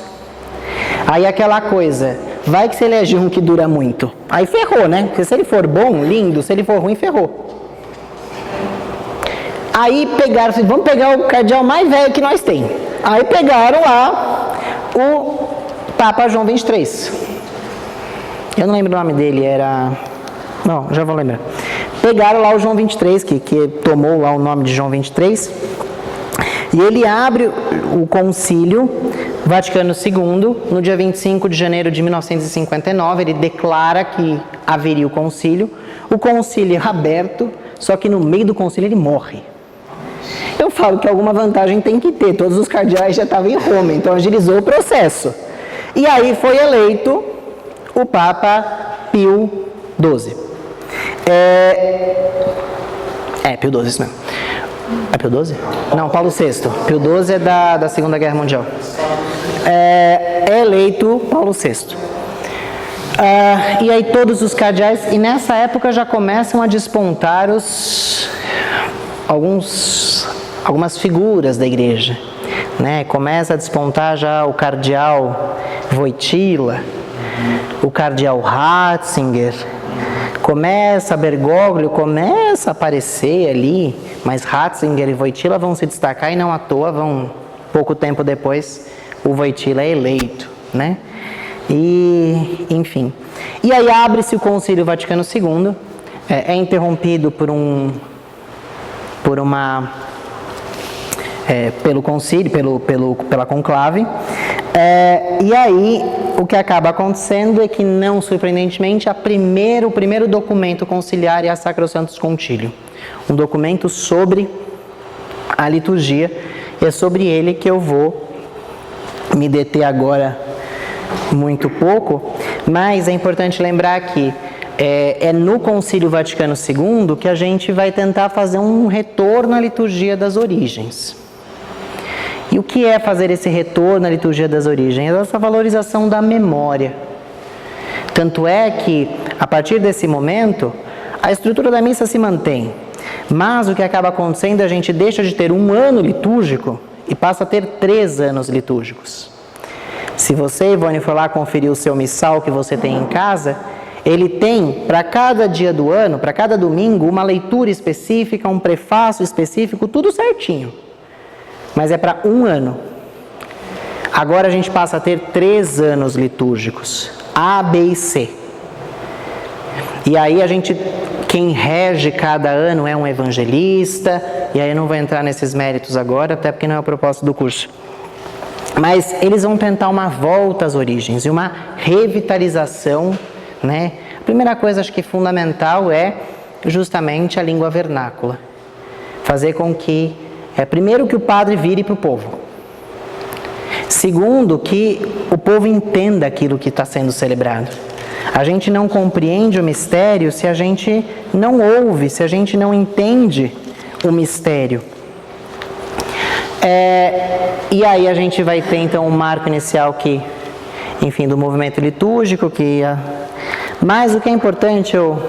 Aí aquela coisa, vai que você elege um que dura muito. Aí ferrou, né? Porque se ele for bom, lindo, se ele for ruim, ferrou. Aí pegaram, vamos pegar o cardeal mais velho que nós tem. Aí pegaram lá o Papa João 23. Eu não lembro o nome dele, era... Não, já vou lembrar. Pegaram lá o João 23, que tomou lá o nome de João 23. E ele abre o Concílio Vaticano II, no dia 25 de janeiro de 1959, ele declara que haveria o concílio é aberto, só que no meio do concílio ele morre. Eu falo que alguma vantagem tem que ter, todos os cardeais já estavam em Roma, então agilizou o processo. E aí foi eleito o Papa Pio XII. Pio XII, isso mesmo. É Pio XII? Não, Paulo VI. Pio XII é da Segunda Guerra Mundial. É eleito Paulo VI. E aí todos os cardeais, e nessa época já começam a despontar algumas figuras da igreja, né? Começa a despontar já o cardeal Wojtyła, o cardeal Ratzinger, Bergoglio começa a aparecer ali, mas Ratzinger e Wojtyła vão se destacar, e não à toa pouco tempo depois, o Wojtyła é eleito, né? E, enfim. E aí abre-se o Concílio Vaticano II, é interrompido pelo concílio, pela conclave, e aí o que acaba acontecendo é que, não surpreendentemente, o primeiro documento conciliar é a Sacrosanctus Concilium, um documento sobre a liturgia, e é sobre ele que eu vou me deter agora muito pouco, mas é importante lembrar que é no Concílio Vaticano II que a gente vai tentar fazer um retorno à liturgia das origens. E o que é fazer esse retorno à liturgia das origens? É essa valorização da memória. Tanto é que, a partir desse momento, a estrutura da missa se mantém, mas o que acaba acontecendo é a gente deixa de ter um ano litúrgico e passa a ter 3 anos litúrgicos. Se você, Ivone, for lá conferir o seu missal que você tem em casa, ele tem, para cada dia do ano, para cada domingo, uma leitura específica, um prefácio específico, tudo certinho. Mas é para 1 ano. Agora a gente passa a ter 3 anos litúrgicos, A, B e C. E aí quem rege cada ano é um evangelista, e aí eu não vou entrar nesses méritos agora, até porque não é o propósito do curso. Mas eles vão tentar uma volta às origens e uma revitalização, né? A primeira coisa, acho que fundamental, é justamente a língua vernácula. Fazer com que, primeiro, que o padre vire para o povo. Segundo, que o povo entenda aquilo que está sendo celebrado. A gente não compreende o mistério se a gente não ouve, se a gente não entende o mistério. E aí a gente vai ter então um marco inicial do movimento litúrgico, mas o que é importante eu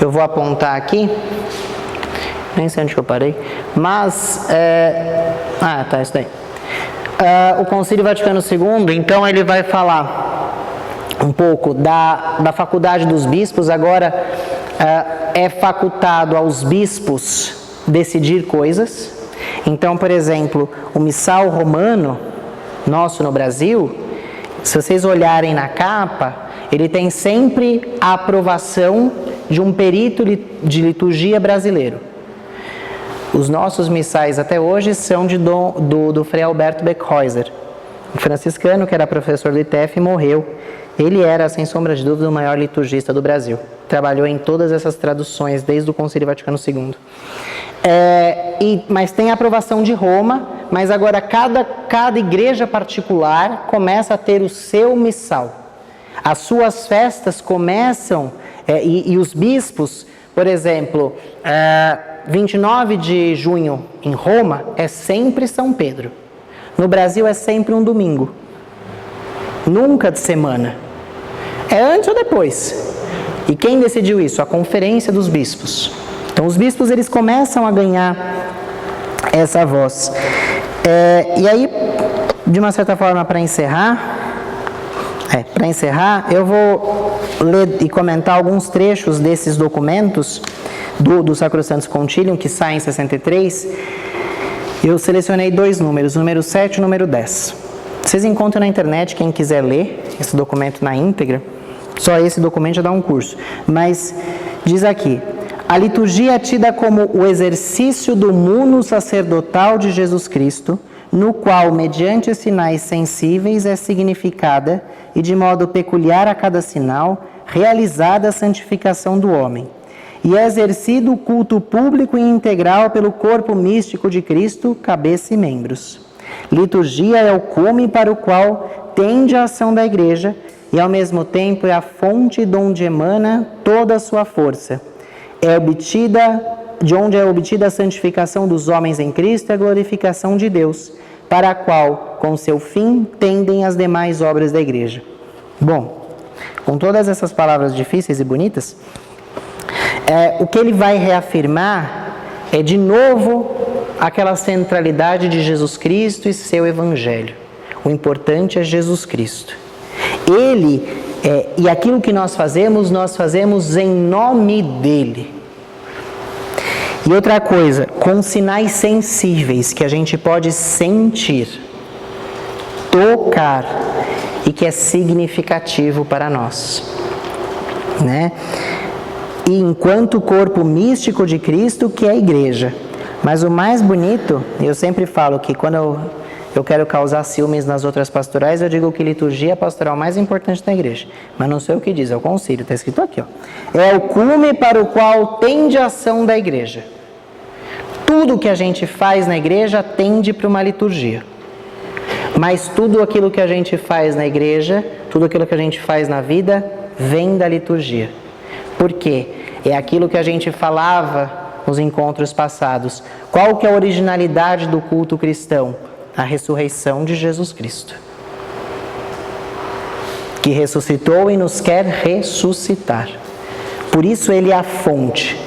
vou apontar aqui, nem sei onde que eu parei, mas isso daí. O Concílio Vaticano II, então, ele vai falar um pouco da faculdade dos bispos. Agora é facultado aos bispos decidir coisas. Então, por exemplo, o missal romano, nosso no Brasil, se vocês olharem na capa, ele tem sempre a aprovação de um perito de liturgia brasileiro. Os nossos missais até hoje são do Frei Alberto Beckhäuser, um franciscano que era professor do ITF e morreu. Ele era, sem sombra de dúvida, o maior liturgista do Brasil. Trabalhou em todas essas traduções, desde o Concílio Vaticano II. Mas tem a aprovação de Roma, mas agora cada igreja particular começa a ter o seu missal. As suas festas começam, e os bispos, por exemplo, 29 de junho em Roma é sempre São Pedro. No Brasil é sempre um domingo, nunca de semana. É antes ou depois? E quem decidiu isso? A Conferência dos Bispos. Então os bispos eles começam a ganhar essa voz. E aí, de uma certa forma, para encerrar, eu vou ler e comentar alguns trechos desses documentos do Sacrosantos Concilium, que sai em 63. Eu selecionei 2 números, o número 7 e o número 10. Vocês encontram na internet, quem quiser ler esse documento na íntegra. Só esse documento já dá um curso. Mas diz aqui: a liturgia é tida como o exercício do muno sacerdotal de Jesus Cristo, no qual, mediante sinais sensíveis, é significada e de modo peculiar a cada sinal, realizada a santificação do homem. E é exercido o culto público e integral pelo corpo místico de Cristo, cabeça e membros. Liturgia é o cume para o qual tende a ação da Igreja e, ao mesmo tempo, é a fonte de onde emana toda a sua força. De onde é obtida a santificação dos homens em Cristo e a glorificação de Deus, para a qual, com seu fim, tendem as demais obras da Igreja. Bom, com todas essas palavras difíceis e bonitas, o que ele vai reafirmar é, de novo, aquela centralidade de Jesus Cristo e seu Evangelho. O importante é Jesus Cristo. E aquilo que nós fazemos em nome dele. E outra coisa, com sinais sensíveis que a gente pode sentir, tocar e que é significativo para nós, né? E enquanto corpo místico de Cristo, que é a Igreja. Mas o mais bonito, eu sempre falo que quando eu quero causar ciúmes nas outras pastorais, eu digo que liturgia é a pastoral mais importante da Igreja. Mas não sei o que diz, é o concílio, está escrito aqui, ó. É o cume para o qual tende a ação da Igreja. Tudo que a gente faz na Igreja tende para uma liturgia. Mas tudo aquilo que a gente faz na Igreja, tudo aquilo que a gente faz na vida, vem da liturgia. Por quê? É aquilo que a gente falava nos encontros passados. Qual que é a originalidade do culto cristão? A ressurreição de Jesus Cristo, que ressuscitou e nos quer ressuscitar. Por isso ele é a fonte.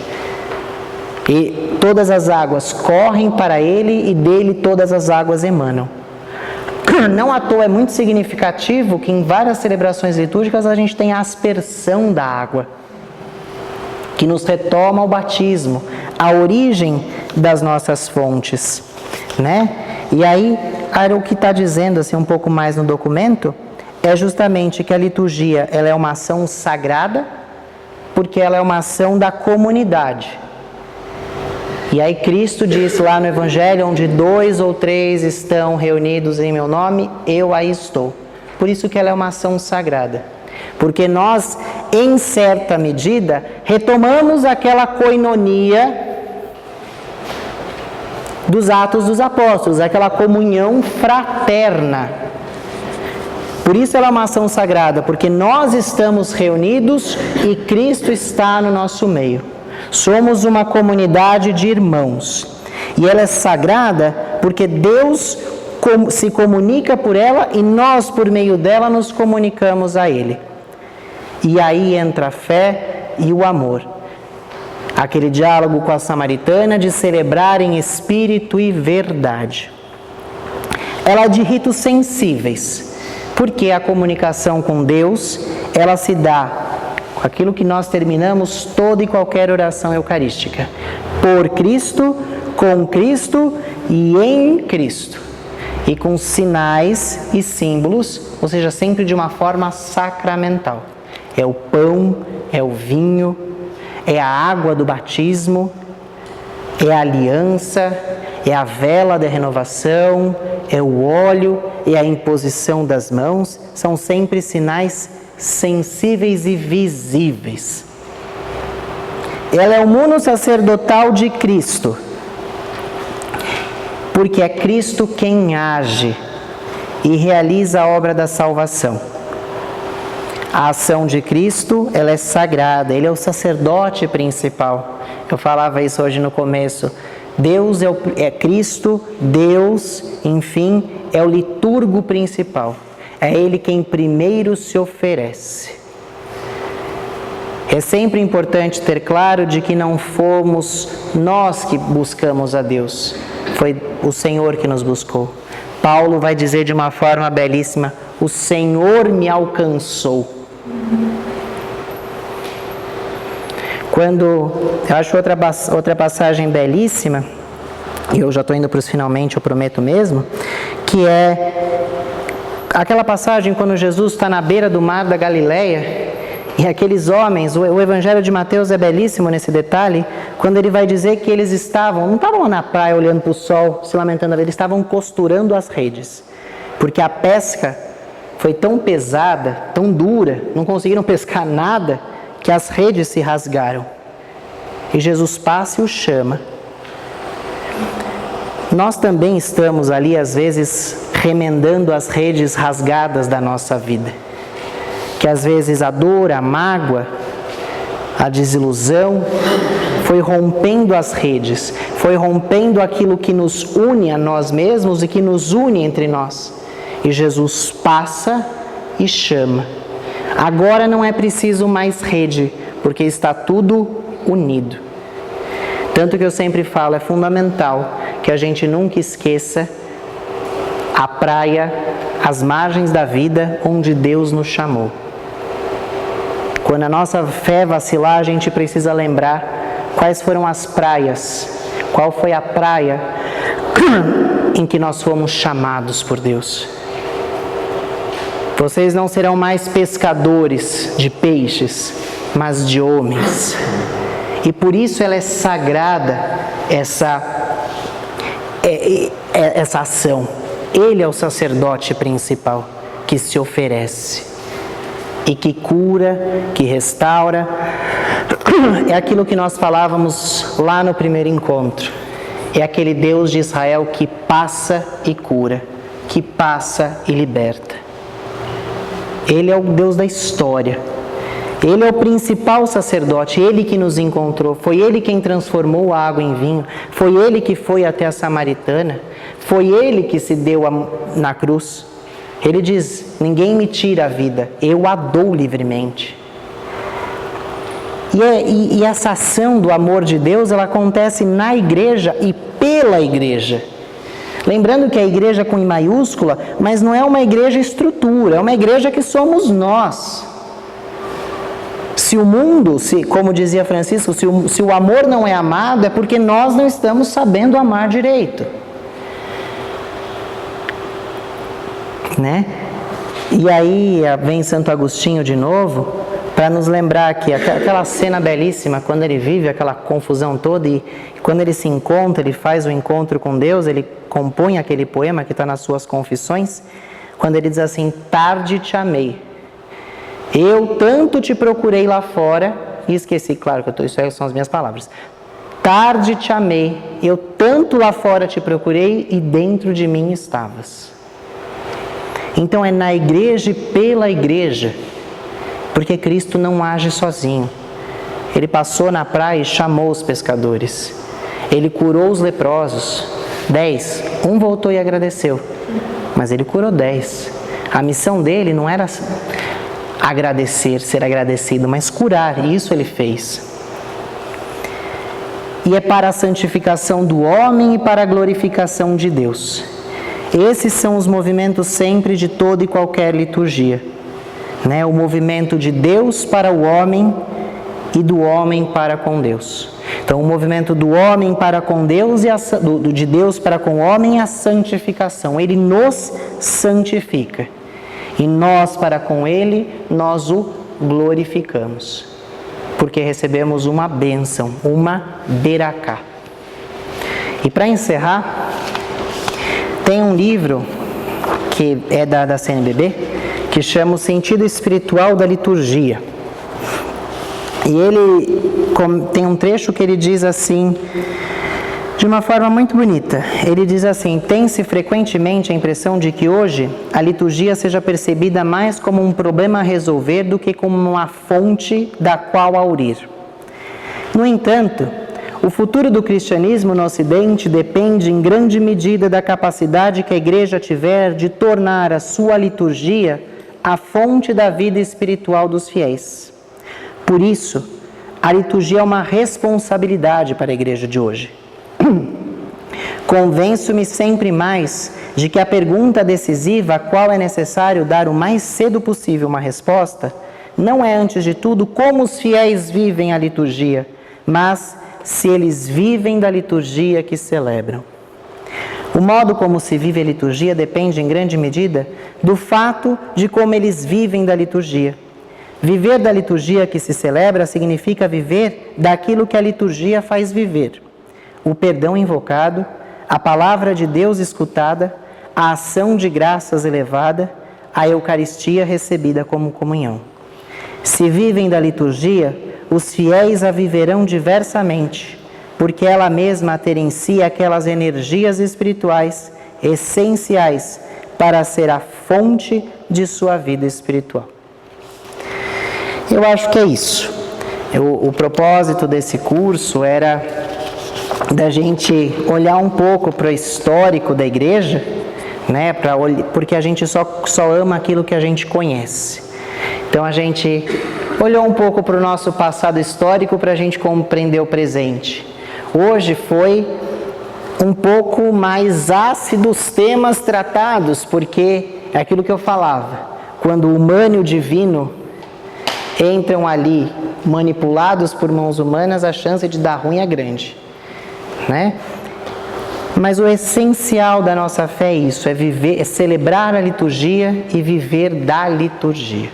E todas as águas correm para ele e dele todas as águas emanam. Não à toa é muito significativo que em várias celebrações litúrgicas a gente tem a aspersão da água, que nos retoma ao batismo, a origem das nossas fontes, né? E aí, o que está dizendo assim um pouco mais no documento é justamente que a liturgia ela é uma ação sagrada, porque ela é uma ação da comunidade. E aí Cristo diz lá no Evangelho, onde 2 ou 3 estão reunidos em meu nome, eu aí estou. Por isso que ela é uma ação sagrada. Porque nós, em certa medida, retomamos aquela koinonia dos Atos dos Apóstolos, aquela comunhão fraterna. Por isso ela é uma ação sagrada, porque nós estamos reunidos e Cristo está no nosso meio. Somos uma comunidade de irmãos. E ela é sagrada porque Deus se comunica por ela e nós, por meio dela, nos comunicamos a Ele. E aí entra a fé e o amor. Aquele diálogo com a samaritana de celebrar em espírito e verdade. Ela é de ritos sensíveis, porque a comunicação com Deus, ela se dá com aquilo que nós terminamos toda e qualquer oração eucarística. Por Cristo, com Cristo e em Cristo. e com sinais e símbolos, ou seja, sempre de uma forma sacramental. É o pão, é o vinho, é a água do batismo, é a aliança, é a vela da renovação, é o óleo, é a imposição das mãos, são sempre sinais sensíveis e visíveis. Ela é o mundo sacerdotal de Cristo, porque é Cristo quem age e realiza a obra da salvação. A ação de Cristo, ela é sagrada, Ele é o sacerdote principal. Eu falava isso hoje no começo. Deus é Cristo, Deus, enfim, é o liturgo principal. É Ele quem primeiro se oferece. É sempre importante ter claro de que não fomos nós que buscamos a Deus. Foi o Senhor que nos buscou. Paulo vai dizer de uma forma belíssima: o Senhor me alcançou. Eu acho outra passagem belíssima, e eu já estou indo para os finalmente, eu prometo mesmo, que é aquela passagem quando Jesus está na beira do mar da Galileia, e aqueles homens, o Evangelho de Mateus é belíssimo nesse detalhe, quando ele vai dizer que eles não estavam lá na praia olhando para o sol, se lamentando, eles estavam costurando as redes, porque a pesca foi tão pesada, tão dura, não conseguiram pescar nada, que as redes se rasgaram. E Jesus passa e os chama. Nós também estamos ali, às vezes, remendando as redes rasgadas da nossa vida. Que às vezes a dor, a mágoa, a desilusão foi rompendo as redes, foi rompendo aquilo que nos une a nós mesmos e que nos une entre nós. E Jesus passa e chama. Agora não é preciso mais rede, porque está tudo unido. Tanto que eu sempre falo, é fundamental que a gente nunca esqueça a praia, as margens da vida onde Deus nos chamou. Quando a nossa fé vacilar, a gente precisa lembrar quais foram as praias, qual foi a praia em que nós fomos chamados por Deus. Vocês não serão mais pescadores de peixes, mas de homens. E por isso ela é sagrada, essa ação. Ele é o sacerdote principal que se oferece e que cura, que restaura. É aquilo que nós falávamos lá no primeiro encontro. É aquele Deus de Israel que passa e cura, que passa e liberta. Ele é o Deus da história. Ele é o principal sacerdote, Ele que nos encontrou. Foi Ele quem transformou a água em vinho. Foi Ele que foi até a Samaritana. Foi Ele que se deu na cruz. Ele diz: ninguém me tira a vida, eu a dou livremente. E essa ação do amor de Deus, ela acontece na igreja e pela igreja. Lembrando que a igreja com I maiúscula, mas não é uma igreja estrutura, é uma igreja que somos nós. Se o mundo, como dizia Francisco, se o amor não é amado, é porque nós não estamos sabendo amar direito. Né? E aí vem Santo Agostinho de novo, para nos lembrar que aquela cena belíssima, quando ele vive aquela confusão toda e quando ele se encontra, ele faz o encontro com Deus, ele compõe aquele poema que está nas suas confissões, quando ele diz assim: tarde te amei, eu tanto te procurei lá fora, e esqueci, claro que isso aí são as minhas palavras, tarde te amei, eu tanto lá fora te procurei e dentro de mim estavas. Então é na igreja e pela igreja, porque Cristo não age sozinho. Ele passou na praia e chamou os pescadores. Ele curou os leprosos, 10. Um voltou e agradeceu, mas ele curou 10. A missão dele não era agradecer, ser agradecido, mas curar, e isso ele fez. E é para a santificação do homem e para a glorificação de Deus. Esses são os movimentos sempre de toda e qualquer liturgia. O movimento de Deus para o homem e do homem para com Deus. Então, o movimento do homem para com Deus e de Deus para com o homem é a santificação. Ele nos santifica. E nós para com Ele, nós o glorificamos. Porque recebemos uma bênção, uma beracá. E para encerrar, tem um livro que é da CNBB, que chama O Sentido Espiritual da Liturgia. E ele tem um trecho que ele diz assim, de uma forma muito bonita. Ele diz assim: tem-se frequentemente a impressão de que hoje a liturgia seja percebida mais como um problema a resolver do que como uma fonte da qual aurir. No entanto, o futuro do cristianismo no Ocidente depende em grande medida da capacidade que a Igreja tiver de tornar a sua liturgia a fonte da vida espiritual dos fiéis. Por isso, a liturgia é uma responsabilidade para a Igreja de hoje. Convenço-me sempre mais de que a pergunta decisiva a qual é necessário dar o mais cedo possível uma resposta, não é antes de tudo como os fiéis vivem a liturgia, mas se eles vivem da liturgia que celebram. O modo como se vive a liturgia depende em grande medida do fato de como eles vivem da liturgia. Viver da liturgia que se celebra significa viver daquilo que a liturgia faz viver. O perdão invocado, a palavra de Deus escutada, a ação de graças elevada, a Eucaristia recebida como comunhão. Se vivem da liturgia, os fiéis a viverão diversamente, porque ela mesma tem em si aquelas energias espirituais essenciais para ser a fonte de sua vida espiritual. Eu acho que é isso. O propósito desse curso era da gente olhar um pouco para o histórico da igreja, né? Porque a gente só ama aquilo que a gente conhece. Então a gente olhou um pouco para o nosso passado histórico para a gente compreender o presente. Hoje foi um pouco mais ácido os temas tratados, porque é aquilo que eu falava. Quando o humano e o divino entram ali manipulados por mãos humanas, a chance de dar ruim é grande, né? Mas o essencial da nossa fé é isso, é viver, é celebrar a liturgia e viver da liturgia,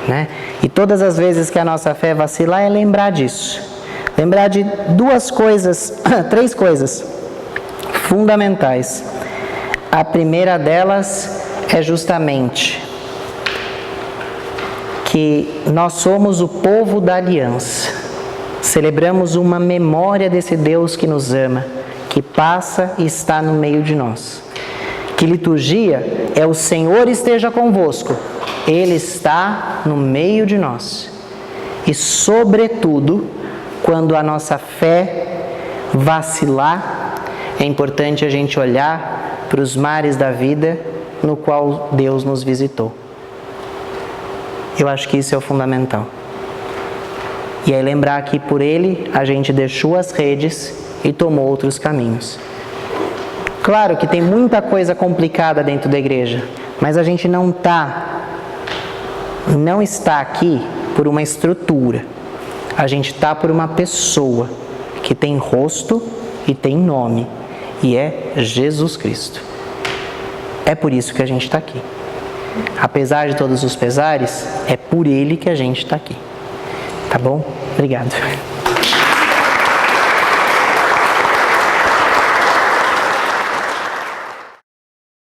né? E todas as vezes que a nossa fé vacilar é lembrar disso, lembrar de três coisas fundamentais. A primeira delas é justamente que nós somos o povo da aliança. Celebramos uma memória desse Deus que nos ama, que passa e está no meio de nós. Que liturgia é o Senhor esteja convosco, Ele está no meio de nós. E, sobretudo, quando a nossa fé vacilar, é importante a gente olhar para os mares da vida no qual Deus nos visitou. Eu acho que isso é o fundamental. E aí lembrar que por Ele a gente deixou as redes e tomou outros caminhos. Claro que tem muita coisa complicada dentro da igreja, mas a gente não está aqui por uma estrutura. A gente está por uma pessoa que tem rosto e tem nome, e é Jesus Cristo. É por isso que a gente está aqui. Apesar de todos os pesares, é por Ele que a gente está aqui. Tá bom? Obrigado.